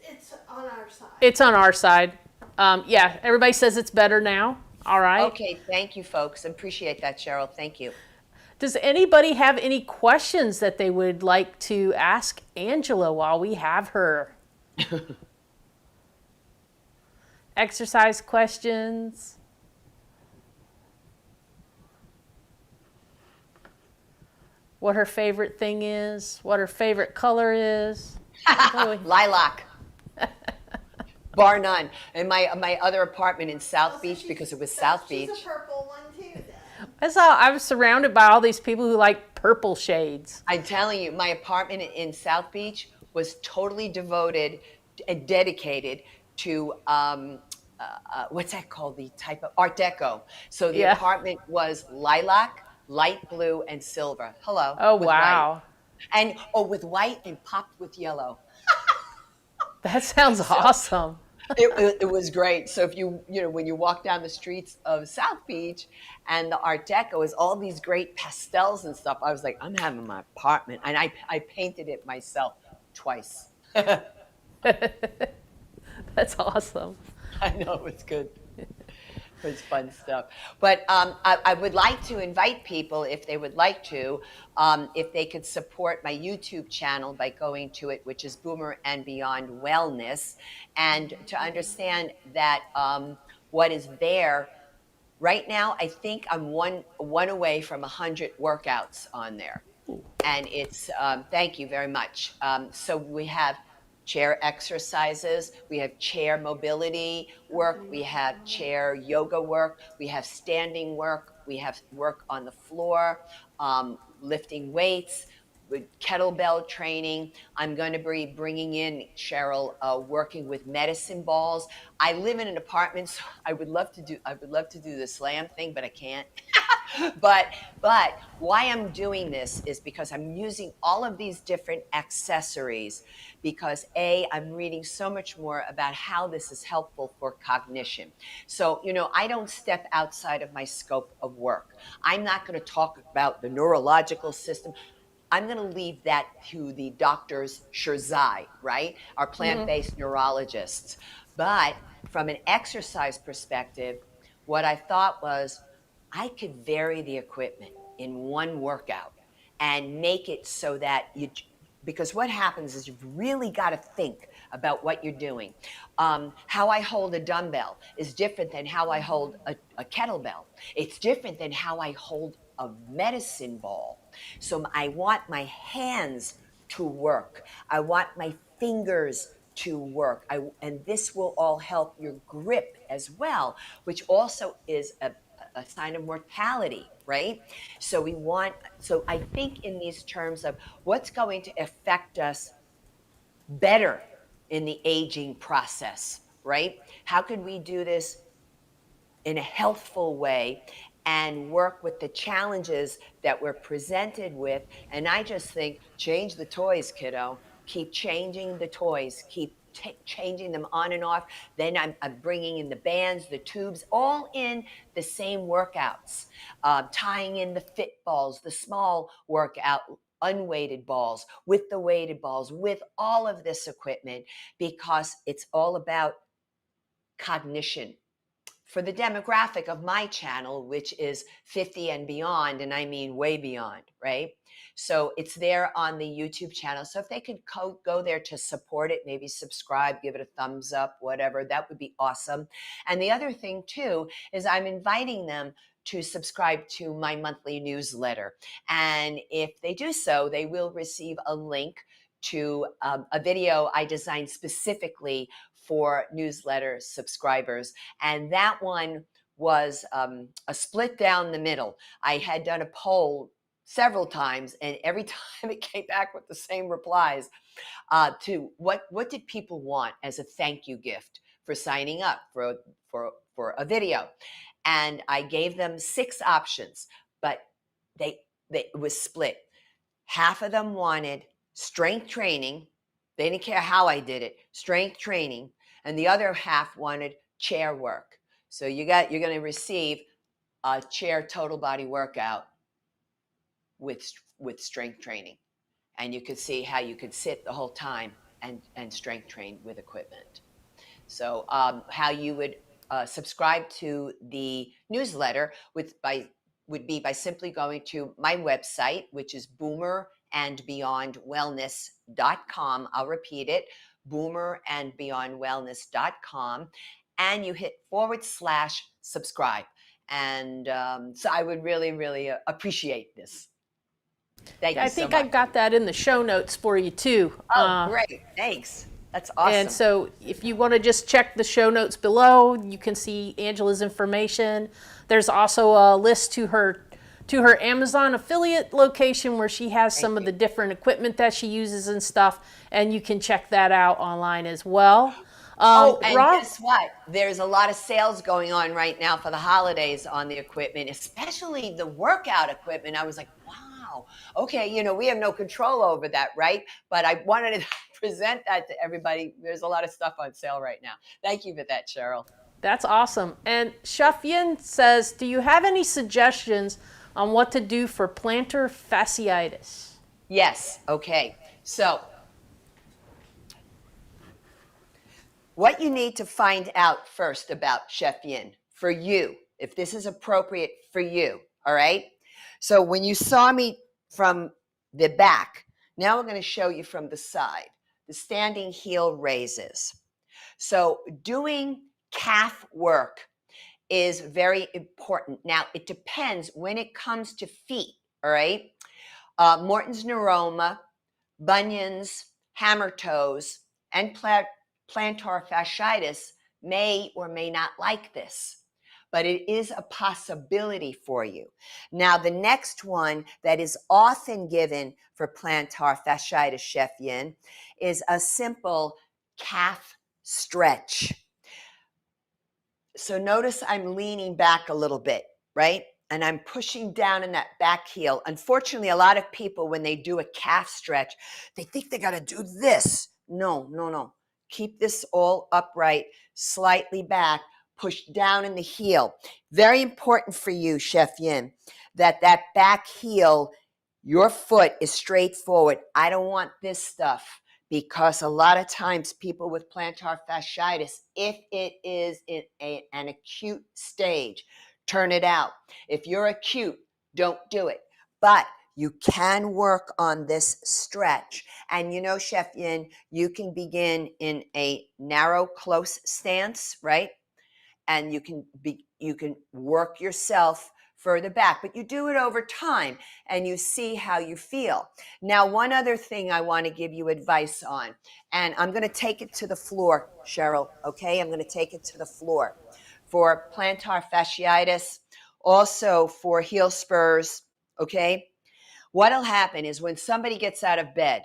It's on our side. It's on our side. Yeah, everybody says it's better now. All right. Okay, thank you, folks. Appreciate that, Cheryl. Thank you. Does anybody have any questions that they would like to ask Angela while we have her? Exercise questions? What her favorite thing is? What her favorite color is? Lilac. Bar none. In my other apartment in South Beach, because it was South Beach. She's a purple one too, then. I was surrounded by all these people who like purple shades. I'm telling you, my apartment in South Beach was totally devoted and dedicated to what's that called? The type of Art Deco. So the Yeah. apartment was lilac, light blue, and silver. Hello. Oh, with wow. White. And with white and popped with yellow. That sounds awesome. It was great. So if when you walk down the streets of South Beach and the Art Deco is all these great pastels and stuff, I was like, I'm having my apartment. And I painted it myself twice. That's awesome. I know, it was good. It was fun stuff. But I would like to invite people, if they would like to, if they could support my YouTube channel by going to it, which is Boomer and Beyond Wellness, and to understand that what is there right now. I think I'm one away from 100 workouts on there, and it's thank you very much. So we have chair exercises, we have chair mobility work, we have chair yoga work, we have standing work, we have work on the floor, lifting weights. with kettlebell training. I'm going to be bringing in, Cheryl, working with medicine balls. I live in an apartment, so I would love to do the slam thing, but I can't. but why I'm doing this is because I'm using all of these different accessories because I'm reading so much more about how this is helpful for cognition. So, I don't step outside of my scope of work. I'm not going to talk about the neurological system. I'm going to leave that to the doctors Shirzai, right? Our plant-based neurologists. But from an exercise perspective, what I thought was I could vary the equipment in one workout and make it so that because what happens is you've really got to think about what you're doing. How I hold a dumbbell is different than how I hold a kettlebell. It's different than how I hold a medicine ball. So I want my hands to work. I want my fingers to work. And this will all help your grip as well, which also is a sign of mortality, right? So I think in these terms of what's going to affect us better in the aging process, right? How can we do this in a healthful way and work with the challenges that we're presented with? And I just think change the toys, kiddo. Keep changing the toys. Keep changing them on and off. Then I'm bringing in the bands, the tubes, all in the same workouts, tying in the fit balls, the small workout, unweighted balls with the weighted balls, with all of this equipment, because it's all about cognition for the demographic of my channel, which is 50 and beyond, and I mean way beyond, right? So it's there on the YouTube channel. So if they could go there to support it, maybe subscribe, give it a thumbs up, whatever, that would be awesome. And the other thing too is I'm inviting them to subscribe to my monthly newsletter. And if they do so, they will receive a link to a video I designed specifically for newsletter subscribers. And that one was a split down the middle. I had done a poll several times, and every time it came back with the same replies to what did people want as a thank you gift for signing up for a video. And I gave them 6 options, but it was split. Half of them wanted strength training. They didn't care how I did it, strength training. And the other half wanted chair work. So you're going to receive a chair total body workout with strength training. And you could see how you could sit the whole time and strength train with equipment. So how you would subscribe to the newsletter would be by simply going to my website, which is boomerandbeyondwellness.com. I'll repeat it, boomerandbeyondwellness.com. And you hit /subscribe. And so I would really, really appreciate this. Thank you I so think much. I've got that in the show notes for you too. Oh, great. Thanks. That's awesome. And so if you want to just check the show notes below, you can see Angela's information. There's also a list to her Amazon affiliate location where she has some of the different equipment that she uses and stuff, and you can check that out online as well. And guess what? There's a lot of sales going on right now for the holidays on the equipment, especially the workout equipment. I was like, wow, okay, we have no control over that, right? But I wanted to present that to everybody. There's a lot of stuff on sale right now. Thank you for that, Cheryl. That's awesome. And Chef Yin says, do you have any suggestions on what to do for plantar fasciitis? Yes. Okay. So what you need to find out first about Chef Yin for you, if this is appropriate for you, all right? So when you saw me from the back, now we're going to show you from the side, the standing heel raises. So doing calf work is very important. Now, it depends when it comes to feet, all right? Morton's neuroma, bunions, hammer toes, and plantar fasciitis may or may not like this. but it is a possibility for you. Now, the next one that is often given for plantar fasciitis, Chef Yin, is a simple calf stretch. So notice I'm leaning back a little bit, right? And I'm pushing down in that back heel. Unfortunately, a lot of people, when they do a calf stretch, they think they got to do this. No, no, no. Keep this all upright, slightly back, push down in the heel. Very important for you, Chef Yin, that back heel, your foot is straight forward. I don't want this stuff, because a lot of times people with plantar fasciitis, if it is in an acute stage, turn it out. If you're acute, don't do it. But you can work on this stretch. And you know, Chef Yin, you can begin in a narrow, close stance, right? And you can work yourself further back, but you do it over time and you see how you feel. Now, one other thing I want to give you advice on, and I'm going to take it to the floor, Cheryl, okay? I'm going to take it to the floor. For plantar fasciitis, also for heel spurs, okay? What'll happen is when somebody gets out of bed,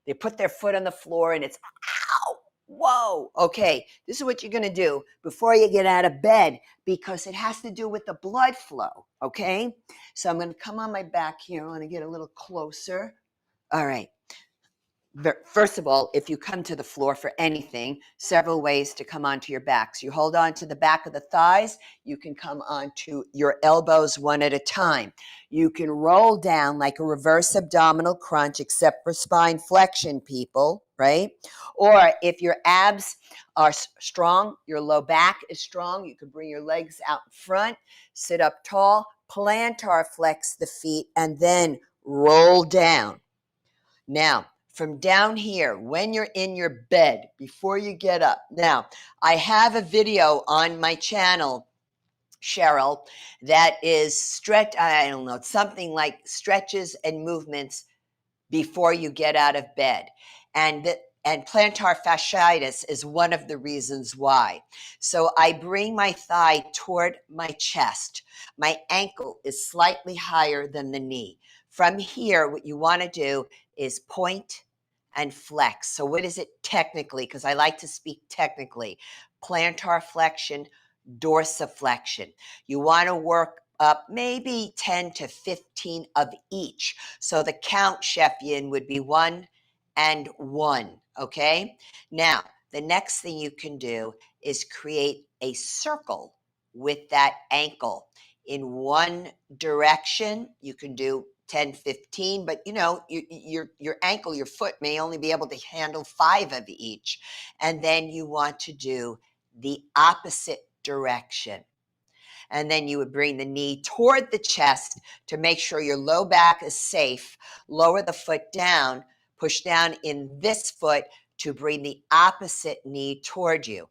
they put their foot on the floor and it's, ow, whoa. Okay, this is what you're going to do before you get out of bed, because it has to do with the blood flow, okay? So I'm going to come on my back here. I want to get a little closer. All right. First of all, if you come to the floor for anything, several ways to come onto your backs. You hold on to the back of the thighs. You can come onto your elbows one at a time. You can roll down like a reverse abdominal crunch, except for spine flexion, people, right? Or if your abs are strong, your low back is strong, you can bring your legs out in front, sit up tall, plantar flex the feet, and then roll down. Now, from down here, when you're in your bed, before you get up. Now, I have a video on my channel, Cheryl, that is I don't know, something like stretches and movements before you get out of bed. And plantar fasciitis is one of the reasons why. So I bring my thigh toward my chest. My ankle is slightly higher than the knee. From here, what you want to do is point and flex. So what is it technically? Because I like to speak technically. Plantar flexion, dorsiflexion. You want to work up maybe 10 to 15 of each. So the count, Chef Yin, would be 1 and 1, okay? Now, the next thing you can do is create a circle with that ankle. In one direction, you can do 10, 15, but you know, your ankle, your foot may only be able to handle 5 of each. And then you want to do the opposite direction. And then you would bring the knee toward the chest to make sure your low back is safe. Lower the foot down, push down in this foot to bring the opposite knee toward you.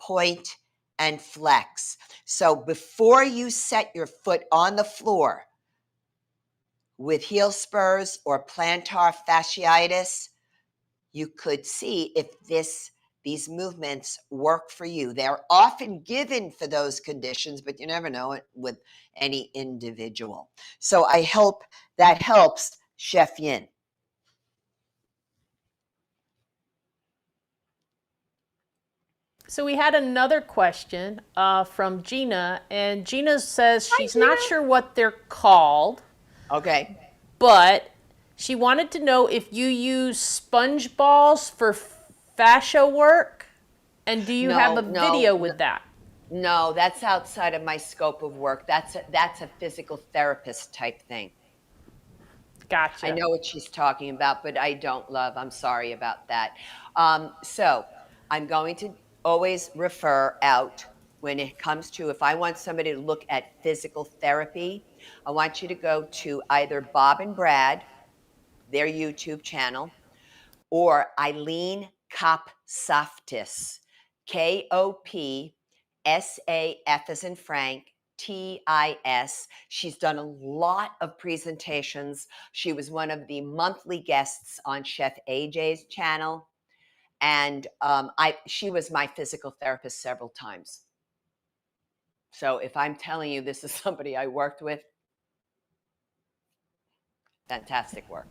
Point and flex. So before you set your foot on the floor with heel spurs or plantar fasciitis, you could see if these movements work for you. They're often given for those conditions, but you never know it with any individual. So I hope that helps, Chef Yin. So we had another question from Gina, and Gina says she's not sure what they're called, Okay. but she wanted to know if you use sponge balls for fascia work, and do you have a video with that? No, that's outside of my scope of work. That's a physical therapist type thing. Gotcha. I know what she's talking about, but I don't, love. I'm sorry about that. So I'm going to always refer out when it comes to, if I want somebody to look at physical therapy, I want you to go to either Bob and Brad, their YouTube channel, or Eileen Kopsaftis, Kopsaf as in Frank, TIS. She's done a lot of presentations. She was one of the monthly guests on Chef AJ's channel. And she was my physical therapist several times. So if I'm telling you this is somebody I worked with, fantastic work.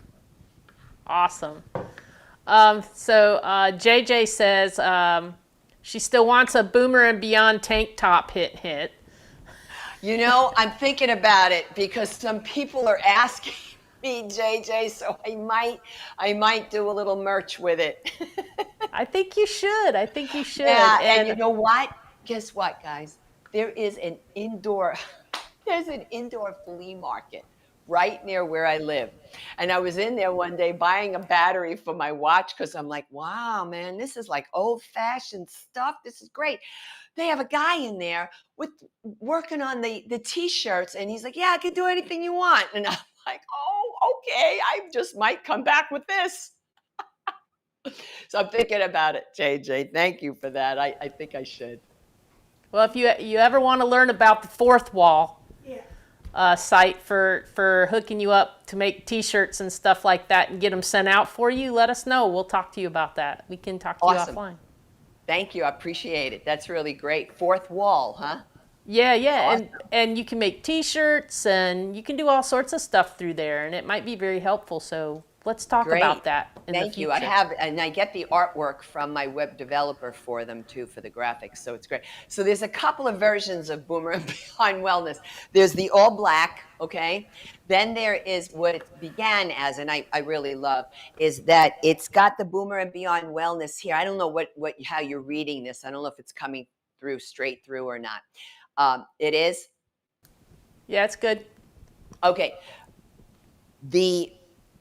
Awesome. So JJ says she still wants a Boomer and Beyond tank top hit. You know, I'm thinking about it because some people are asking me, JJ, so I might do a little merch with it. I think you should. I think you should. Yeah, and you know what? Guess what, guys? There is an indoor there's an indoor flea market right near where I live. And I was in there one day buying a battery for my watch because I'm like, wow, man, this is like old-fashioned stuff. This is great. They have a guy in there with working on the t-shirts, and he's like, yeah, I can do anything you want. And I'm like, oh, okay, I just might come back with this. So I'm thinking about it, JJ. Thank you for that. I think I should. Well, if you ever want to learn about the Fourth Wall Yeah. site for hooking you up to make T-shirts and stuff like that and get them sent out for you, let us know. We'll talk to you about that. We can talk to Awesome. you offline. Thank you. I appreciate it. That's really great. Fourth wall, huh? Yeah, yeah, Awesome. and you can make T-shirts and you can do all sorts of stuff through there, and it might be very helpful. So let's talk Great. about that in the Thank future. you. I have, and I get the artwork from my web developer for them too, for the graphics. So it's great. So there's a couple of versions of Boomer and Beyond Wellness. There's the all black, okay? Then there is what it began as, and I really love, is that it's got the Boomer and Beyond Wellness here. I don't know how you're reading this. I don't know if it's coming through straight through or not. It is? Yeah, it's good. Okay.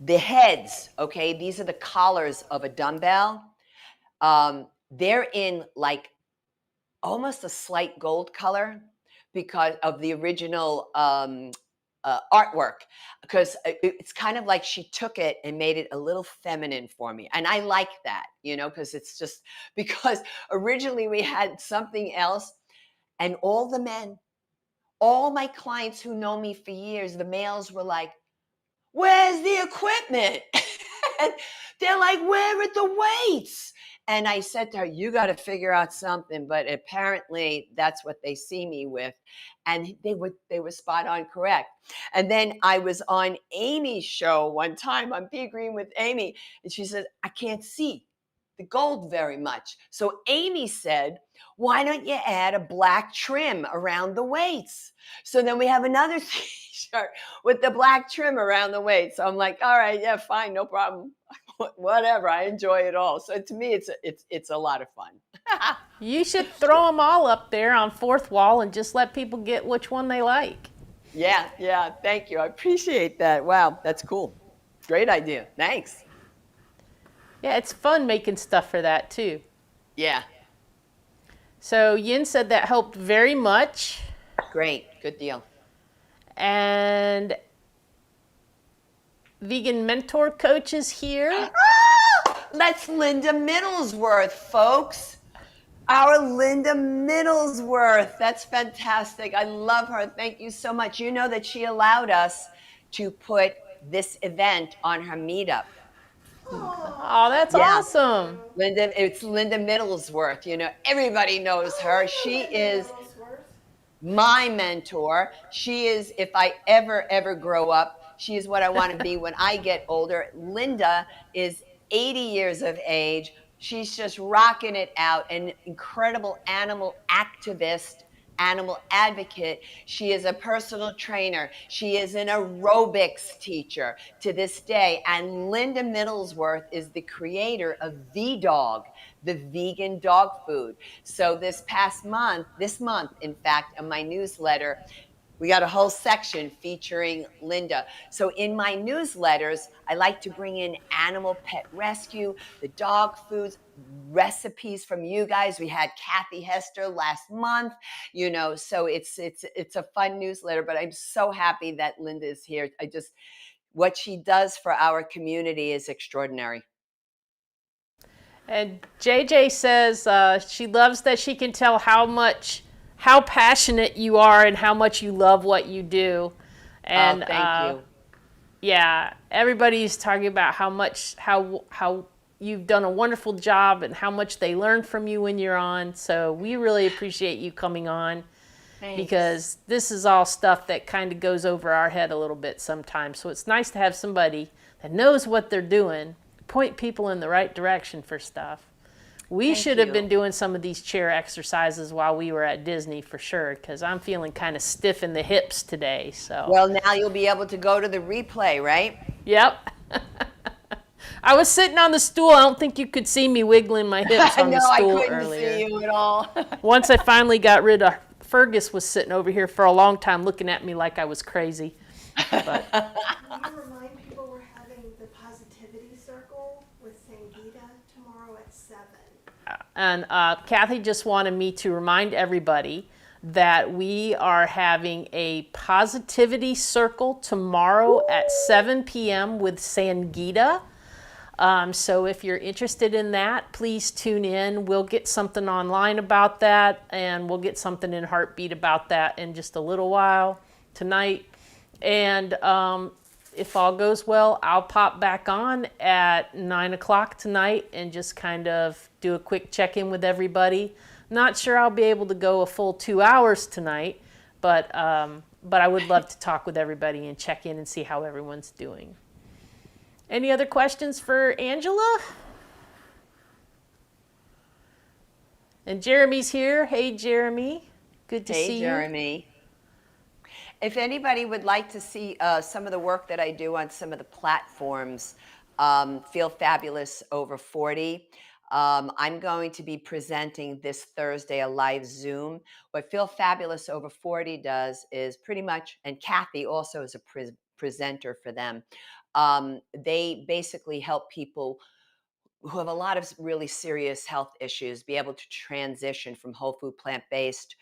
The heads, okay, these are the collars of a dumbbell. They're in like almost a slight gold color because of the original artwork, because it's kind of like she took it and made it a little feminine for me. And I like that, you know, because it's just because originally we had something else, and all the men, all my clients who know me for years, the males were like, where's the equipment? And they're like, where are the weights? And I said to her, you got to figure out something. But apparently that's what they see me with. And they were spot on correct. And then I was on Amy's show one time on Be Green with Amy. And she said, I can't see the gold very much. So Amy said, why don't you add a black trim around the weights? So then we have another t-shirt with the black trim around the weights. So I'm like, all right, yeah, fine, no problem. Whatever, I enjoy it all. So to me, it's a lot of fun. You should throw them all up there on Fourth Wall and just let people get which one they like. Yeah, thank you. I appreciate that. Wow, that's cool. Great idea. Thanks. Yeah, it's fun making stuff for that too. Yeah, So Yin said that helped very much. great. Good deal. And Vegan Mentor Coach is here. That's Linda Middlesworth, folks. Our Linda Middlesworth. That's fantastic. I love her. Thank you so much. You know that she allowed us to put this event on her meetup. Oh, that's Yeah. awesome. It's Linda Middlesworth. You know, everybody knows her. She is my mentor. She is, if I ever grow up, she is what I want to be when I get older. Linda is 80 years of age. She's just rocking it out, an incredible animal activist, animal advocate. She is a personal trainer. She is an aerobics teacher to this day. And Linda Middlesworth is the creator of V-Dog, the vegan dog food. So this month, in fact, in my newsletter, we got a whole section featuring Linda. So in my newsletters, I like to bring in animal pet rescue, the dog foods, recipes from you guys. We had Kathy Hester last month, you know, so it's a fun newsletter, but I'm so happy that Linda is here. What she does for our community is extraordinary. And JJ says she loves that she can tell how passionate you are and how much you love what you do. And thank you. Yeah, everybody's talking about how you've done a wonderful job and how much they learn from you when you're on. So we really appreciate you coming on. Thanks. because this is all stuff that kind of goes over our head a little bit sometimes. So it's nice to have somebody that knows what they're doing, point people in the right direction for stuff. We should have been doing some of these chair exercises while we were at Disney for sure, because I'm feeling kind of stiff in the hips today. So Well, now you'll be able to go to the replay, right? yep. I was sitting on the stool. I don't think you could see me wiggling my hips on No, the stool I couldn't earlier. see you at all. Once I finally got rid of Fergus was sitting over here for a long time looking at me like I was crazy. But Will you remind people we're having the positivity circle with Sangeeta tomorrow at 7? and Kathy just wanted me to remind everybody that we are having a positivity circle tomorrow at 7 p.m. with Sangeeta. So if you're interested in that, please tune in. We'll get something online about that, and we'll get something in Heartbeat about that in just a little while tonight. And if all goes well, I'll pop back on at 9 o'clock tonight and just kind of do a quick check-in with everybody. Not sure I'll be able to go a full 2 hours tonight, but I would love to talk with everybody and check in and see how everyone's doing. Any other questions for Angela? And Jeremy's here. Hey, Jeremy. Good to see Hey, you. Jeremy. If anybody would like to see some of the work that I do on some of the platforms, Feel Fabulous Over 40. I'm going to be presenting this Thursday a live Zoom. What Feel Fabulous Over 40 does is pretty much, and Kathy also is a presenter for them. They basically help people who have a lot of really serious health issues be able to transition from whole food plant-based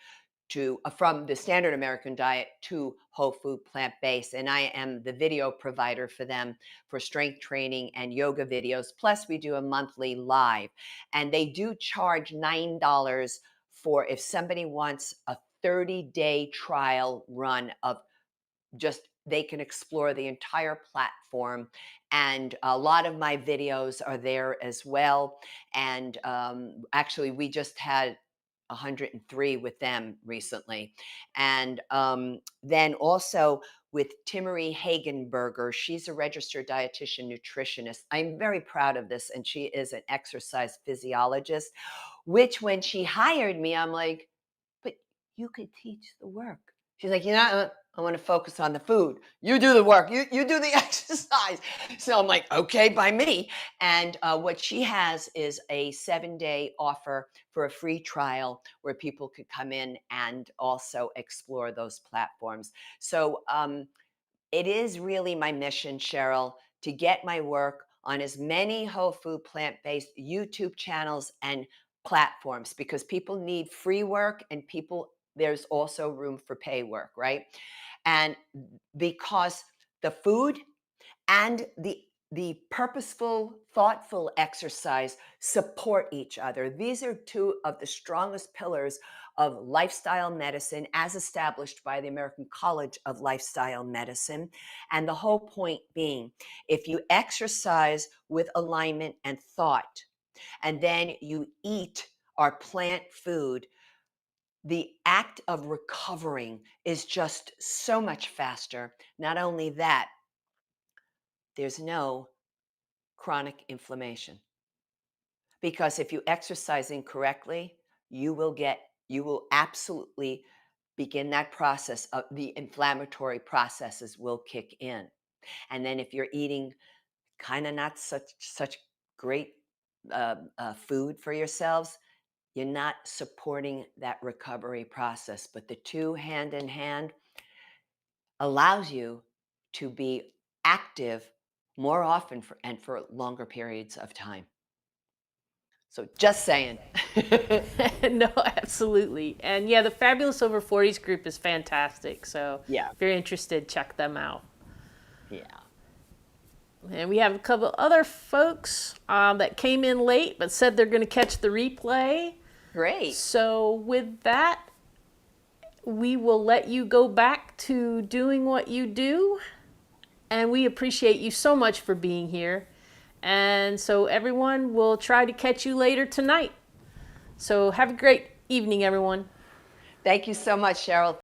to from the standard American diet to whole food plant-based. And I am the video provider for them for strength training and yoga videos. Plus we do a monthly live, and they do charge $9 for if somebody wants a 30-day trial run of just they can explore the entire platform, and a lot of my videos are there as well. And actually we just had 103 with them recently. And then also with Timmery Hagenberger, she's a registered dietitian nutritionist. I'm very proud of this, and she is an exercise physiologist, which when she hired me, I'm like, but you could teach the work. She's like, I want to focus on the food. You do the work. You do the exercise. So I'm like, okay, by me. And what she has is a 7-day offer for a free trial where people could come in and also explore those platforms. So it is really my mission, Cheryl, to get my work on as many whole food plant-based YouTube channels and platforms, because people need free work and there's also room for pay work, right? And because the food and the purposeful, thoughtful exercise support each other. These are two of the strongest pillars of lifestyle medicine as established by the American College of Lifestyle Medicine. And the whole point being, if you exercise with alignment and thought, and then you eat our plant food, the act of recovering is just so much faster. Not only that, there's no chronic inflammation. Because if you exercise incorrectly, you will absolutely begin that process of the inflammatory processes will kick in. And then if you're eating kind of not such great food for yourselves, you're not supporting that recovery process. But the two hand in hand allows you to be active more often and for longer periods of time. So just saying. No, absolutely. And yeah, the Fabulous Over 40s group is fantastic. So Yeah. if you're interested, check them out. Yeah. And we have a couple other folks that came in late but said they're going to catch the replay. Great. So with that, we will let you go back to doing what you do. And we appreciate you so much for being here. And so everyone will try to catch you later tonight. So have a great evening, everyone. Thank you so much, Cheryl.